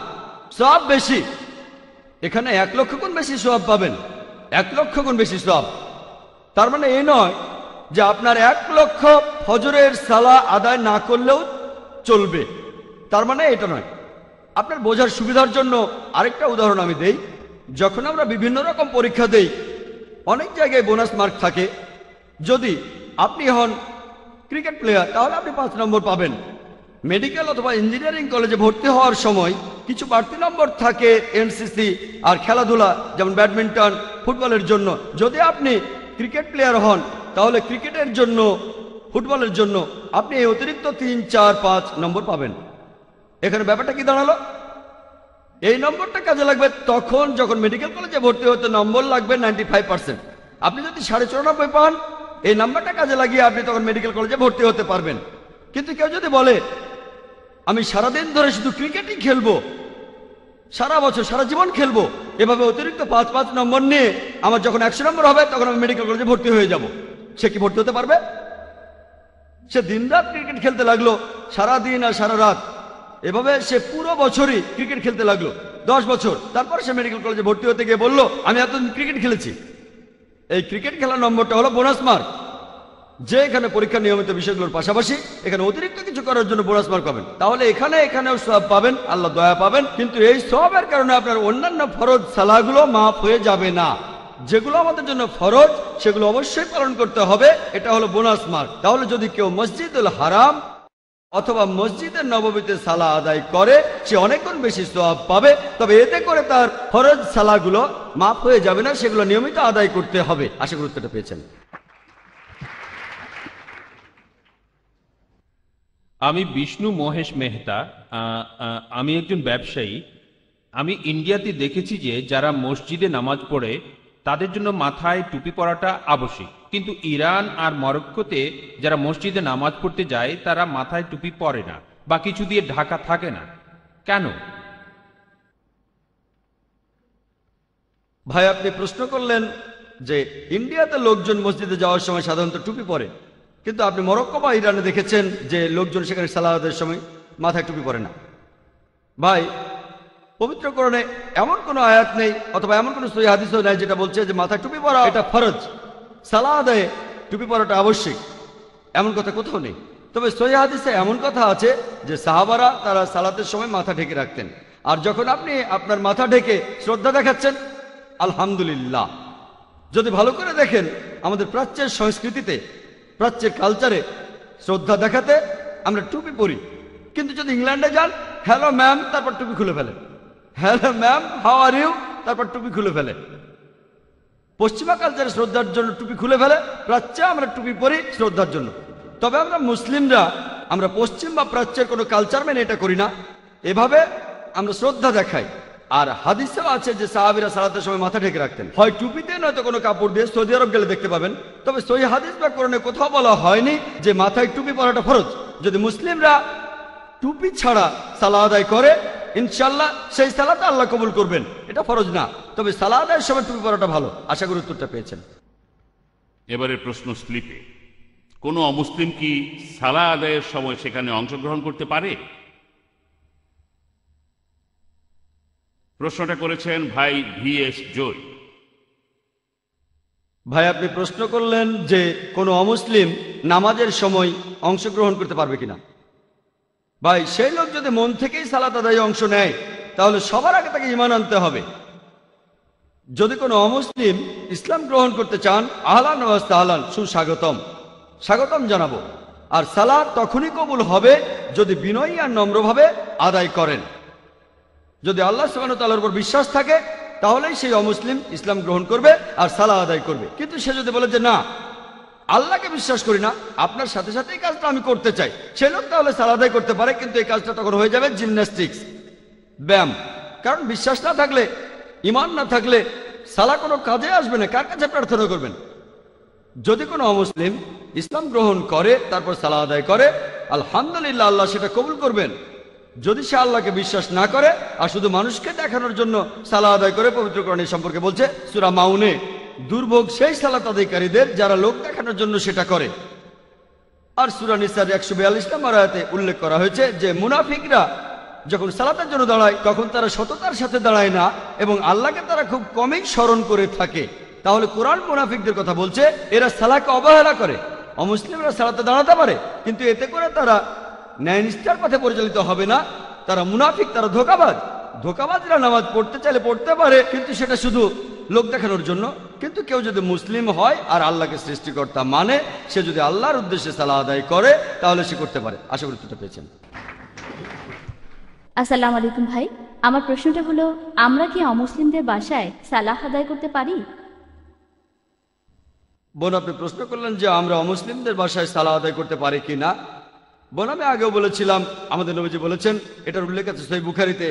সওয়াব বেশি। এখানে 1 লক্ষ গুণ বেশি সওয়াব পাবেন, 1 লক্ষ গুণ বেশি সওয়াব। তার মানে এই নয় যে আপনার 1 লক্ষ ফজরের সালা আদায় না করলেও চলবে, তার মানে এটা নয়। আপনার বোঝার সুবিধার জন্য আরেকটা উদাহরণ আমি দেই। যখন আমরা বিভিন্ন রকম পরীক্ষা দেই, অনেক জায়গায় বোনাস মার্ক থাকে। যদি আপনি হন ক্রিকেট প্লেয়ার তাহলে আপনি 5 নম্বর পাবেন। মেডিকেল অথবা ইঞ্জিনিয়ারিং কলেজে ভর্তি হওয়ার সময় কিছু বাড়তি নম্বর থাকে এনসিসি আর খেলাধুলা, যেমন ব্যাডমিন্টন, ফুটবলের জন্য। যদি আপনি ক্রিকেট প্লেয়ার হন তাহলে ক্রিকেটের জন্য, ফুটবলের জন্য আপনি এই অতিরিক্ত 3, 4, 5 নম্বর পাবেন। এখানে ব্যাপারটা কি দাঁড়ালো? এই নম্বরটা কাজে লাগবে তখন যখন মেডিকেল কলেজে ভর্তি হতে নম্বর লাগবে 95%। আপনি যদি 94.5 পান, এই নাম্বারটা কাজে লাগিয়ে আপনি তখন মেডিকেল কলেজে ভর্তি হতে পারবেন। কিন্তু কেউ যদি বলে আমি সারাদিন ধরে শুধু ক্রিকেটই খেলবো, সারা বছর সারা জীবন খেলবো, এভাবে অতিরিক্ত 5 নম্বর নিয়ে আমার যখন 100 নম্বর হবে তখন আমি মেডিকেল কলেজে ভর্তি হয়ে যাব, সে কি ভর্তি হতে পারবে? সে দিনরাত ক্রিকেট খেলতে লাগলো, সারা দিন আর সারা রাত, এভাবে সে পুরো বছরই ক্রিকেট খেলতে লাগলো 10 বছর। তারপর সে মেডিকেল কলেজে ভর্তি হতে গিয়ে বললো আমি এতদিন ক্রিকেট খেলেছি। এই ক্রিকেট খেলার নম্বরটা হলো বোনাস মার্ক। যে এখানে পরীক্ষা নিয়মিত বিষয়গুলোর পাশাপাশি এখানে অতিরিক্ত কিছু করার জন্য বোনাস মার্ক পাবেন, তাহলে এখানেও সওয়াব পাবেন, আল্লাহ দয়া পাবেন। কিন্তু এই সওয়াবের কারণে আপনার অন্যান্য ফরজ সালাহগুলো মাফ হয়ে যাবে না। যেগুলো আমাদের জন্য ফরজ সেগুলো অবশ্যই পালন করতে হবে, এটা হলো বোনাস মার্ক। তাহলে যদি কেউ মসজিদুল হারাম অথবা মসজিদের নববীতে সালাহ আদায় করে সে অনেক গুণ বেশি সওয়াব পাবে, তবে এতে করে তার ফরজ সালাহগুলো মাফ হয়ে যাবে না, সেগুলো নিয়মিত আদায় করতে হবে। আশা করি উত্তরটা পেয়েছেন। আমি বিষ্ণু মহেশ মেহতা। আমি একজন ব্যবসায়ী। আমি ইন্ডিয়াতে দেখেছি যে যারা মসজিদে নামাজ পড়ে তাদের জন্য মাথায় টুপি পরাটা আবশ্যিক, কিন্তু ইরান আর মরক্কোতে যারা মসজিদে নামাজ পড়তে যায় তারা মাথায় টুপি পরে না বা কিছু দিয়ে ঢাকা থাকে না, কেন? ভাই, আপনি প্রশ্ন করলেন যে ইন্ডিয়াতে লোকজন মসজিদে যাওয়ার সময় সাধারণত টুপি পরে, কিন্তু আপনি মরক্কো বা ইরানে দেখেছেন যে লোকজন সেখানে সালাতের সময় মাথায় টুপি পরে না। ভাই, পবিত্র কোরআনে এমন কোনো আয়াত নেই অথবা এমন কোনো সহিহ হাদিসও নাই যেটা বলছে যে মাথায় টুপি পরা এটা ফরজ, সালাহ আদায়ে টুপি পরাটা আবশ্যিক, এমন কথা কোথাও নেই। তবে সহিহ হাদিসে এমন কথা আছে যে সাহাবারা তারা সালাতের সময় মাথা ঢেকে রাখতেন। আর যখন আপনি আপনার মাথা ঢেকে শ্রদ্ধা দেখাচ্ছেন, আলহামদুলিল্লাহ। যদি ভালো করে দেখেন আমাদের প্রাচ্যের সংস্কৃতিতে, প্রাচ্যের কালচারে শ্রদ্ধা দেখাতে আমরা টুপি পরি, কিন্তু যদি ইংল্যান্ডে যান, হ্যালো ম্যাম, তারপর টুপি খুলে ফেলে, hello ma'am, how are you, তারপর টুপি খুলে ফেলে। পশ্চিমা কালচারে শ্রদ্ধার জন্য টুপি খুলে ফেলে, প্রাচ্যে আমরা টুপি পরি শ্রদ্ধার জন্য। তবে আমরা মুসলিমরা আমরা পশ্চিম বা প্রাচ্যের কোনো কালচার মেনে এটা করি না, এভাবে আমরা শ্রদ্ধা দেখাই। আর হাদিসেও আছে যে সাহাবীরা সালাতের সময় মাথা ঢেকে রাখতেন, হয় টুপিতে নয়তো কোনো কাপড় দিয়ে। সৌদি আরব গেলে দেখতে পাবেন। তবে সহিহ হাদিস বা কোরআনে কোথাও বলা হয়নি যে মাথায় টুপি পরাটা ফরজ। যদি মুসলিমরা টুপি ছাড়া সালাহ আদায় করে, ইনশাল্লাহ সেই সালাত আল্লাহ কবুল করবেন, এটা ফরজ না। তবে সালাহ আদায়ের সময় টুপি পরাটা ভালো। আশা করি উত্তরটা পেয়েছেন। এবারে প্রশ্ন স্লিপে, কোনো অমুসলিম কি সালাহ আদায়ের সময় সেখানে অংশগ্রহণ করতে পারে? প্রশ্নটা করেছেন ভাই VS জয়। ভাই, আপনি প্রশ্ন করলেন যে কোনো অমুসলিম নামাজের সময় অংশগ্রহণ করতে পারবে কিনা। ভাই, সেই লোক যদি মন থেকেই সালাত আদায়ে অংশ নেয় তাহলে সবার আগে তাকে ঈমান আনতে হবে। যদি কোনো অমুসলিম ইসলাম গ্রহণ করতে চান, আহলান ওয়া সাহলান, সুস্বাগতম, স্বাগতম জানাবো। আর সালাত তখনই কবুল হবে যদি বিনয়ী আর নম্রভাবে আদায় করেন। যদি আল্লাহ সুবহানাহু ওয়া তাআলার উপর বিশ্বাস থাকে তাহলেই সেই অমুসলিম ইসলাম গ্রহণ করবে আর সালাহ আদায় করবে। কিন্তু সে যদি বলে যে না, আল্লাহকে বিশ্বাস করি না, আপনার সাথে সাথে এই কাজটা আমি করতে চাই, সে লোক তাহলে সালাহ আদায় করতে পারে, কিন্তু এই কাজটা তখন হয়ে যাবে জিমন্যাস্টিক্স, ব্যায়াম। কারণ বিশ্বাস না থাকলে, ঈমান না থাকলে সালাহ কোনো কাজে আসবে না। কার কাছে প্রার্থনা করবেন? যদি কোনো অমুসলিম ইসলাম গ্রহণ করে তারপর সালাহ আদায় করে, আলহামদুলিল্লাহ, আল্লাহ সেটা কবুল করবেন। যদি সে আল্লাহকে বিশ্বাস না করে আর শুধু মানুষকে দেখানোর জন্য সালাহ আদায় করে, পবিত্র কোরআন সম্পর্কে বলছে সূরা মাউনে, দুর্ভোগ সেই সালাত আদায়কারীদের যারা লোক দেখানোর জন্য সেটা করে। আর সূরা নিসার 142 নম্বর আয়াতে উল্লেখ করা হয়েছে যে মুনাফিকরা যখন সালাতের জন্য দাঁড়ায় তখন তারা সততার সাথে দাঁড়ায় না এবং আল্লাহকে তারা খুব কমই স্মরণ করে থাকে। তাহলে কোরআন মুনাফিকদের কথা বলছে, এরা সালাহকে অবহেলা করে। অমুসলিমরা সালাতে দাঁড়াতে পারে, কিন্তু এতে করে তারা ন্যায়নিষ্ঠার পথে পরিচালিত হবে না। তারা মুনাফিক, তারা ধোঁকাবাজ। ধোঁকাবাজরা নামাজ পড়তে চাইলে পড়তে পারে, কিন্তু সেটা শুধু লোক দেখানোর জন্য। কিন্তু কেউ যদি মুসলিম হয় আর আল্লাহকে সৃষ্টিকর্তা মানে, সে যদি আল্লাহর উদ্দেশ্যে সালাহ আদায় করে তাহলে সে করতে পারে। আশা করি উত্তরটা পেয়েছেন। আসসালামু আলাইকুম ভাই, আমার প্রশ্নটা হলো, আমরা কি অমুসলিমদের বাসায় সালাহ আদায় করতে পারি? বোন, আপনি প্রশ্ন করলেন যে আমরা অমুসলিমদের বাসায় সালাহ আদায় করতে পারি কি না। বোন, আমি আগেও বলেছিলাম, আমাদের নবীজি বলেছেন, এটার উল্লেখ আছে সহিহ বুখারীতে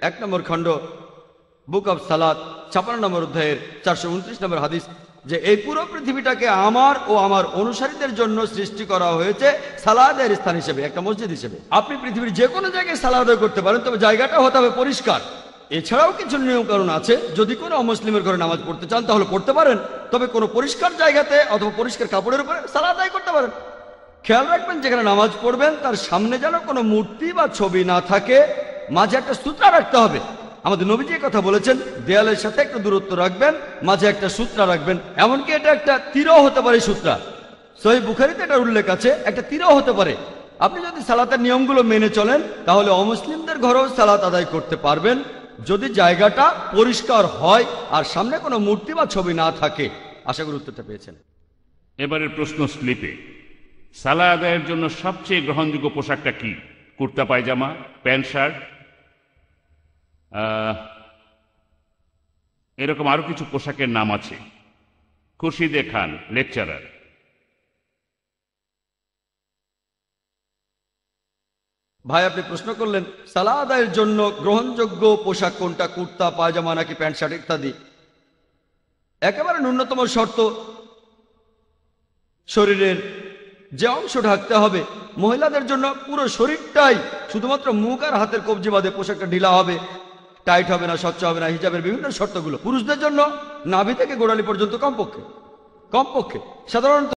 1 নম্বর খণ্ড, বুক অব সালাত, 56 নম্বর অধ্যায়ের 429 নম্বর হাদিস, যে এই পুরো পৃথিবীটাকে আমার ও আমার অনুসারীদের জন্য সৃষ্টি করা হয়েছে সালাহ আদায়ের স্থান হিসেবে, একটা মসজিদ হিসেবে। আপনি পৃথিবীর যে কোনো জায়গায় সালাহ আদায় করতে পারেন, তবে জায়গাটা হতে হবে পরিষ্কার। এছাড়াও কিছু নিয়ম কানুন আছে, যদি কোনো অমুসলিমের ঘরে নামাজ পড়তে চান তাহলে পড়তে পারেন, তবে কোনো পরিষ্কার জায়গাতে অথবা পরিষ্কার কাপড়ের উপরে সালাহ আদায় করতে পারেন। খেয়াল রাখবেন, যেখানে নামাজ পড়বেন তার সামনে যেন কোনো মূর্তি বা ছবি না থাকে, মাঝে একটা সূত্রা রাখতে হবে। আমাদের নবীজি কথা বলেছেন, দেয়ালের সাথে একটা দূরত্ব রাখবেন, মাঝে একটা সূত্রা রাখবেন, এমনকি এটা একটা তীরও হতে পারে। সূত্রা সহিহ বুখারীতে এটার উল্লেখ আছে, একটা তীরও হতে পারে। আপনি যদি সালাতের নিয়মগুলো মেনে চলেন তাহলে অমুসলিমদের ঘরেও সালাত আদায় করতে পারবেন, যদি জায়গাটা পরিষ্কার হয় আর সামনে কোনো মূর্তি বা ছবি না থাকে। আশা করি উত্তরটা পেয়েছেন। এবারের প্রশ্ন স্লিপে, সালাহ আদায়ের জন্য সবচেয়ে গ্রহণযোগ্য পোশাকটা কি? কুর্তা পায়জামা, প্যান্ট শার্ট, এরকম আরো কিছু পোশাকের নাম আছে। খুরশিদে খান, লেকচারার। ভাই, আপনি প্রশ্ন করলেন সালাহ আদায়ের জন্য গ্রহণযোগ্য পোশাক কোনটা, কুর্তা পায়জামা নাকি প্যান্ট শার্ট ইত্যাদি। একেবারে ন্যূনতম শর্ত, শরীরের যে অংশ ঢাকতে হবে। মহিলাদের জন্য পুরো শরীরটাই, শুধুমাত্র মুখ আর হাতের কবজি বাদে পোশাকটা ঢিলা হবে, টাইট হবে না, স্বচ্ছ হবে না, হিজাবের বিভিন্ন শর্তগুলো। পুরুষদের জন্য নাভি থেকে গোড়ালি পর্যন্ত কমপক্ষে সাধারণত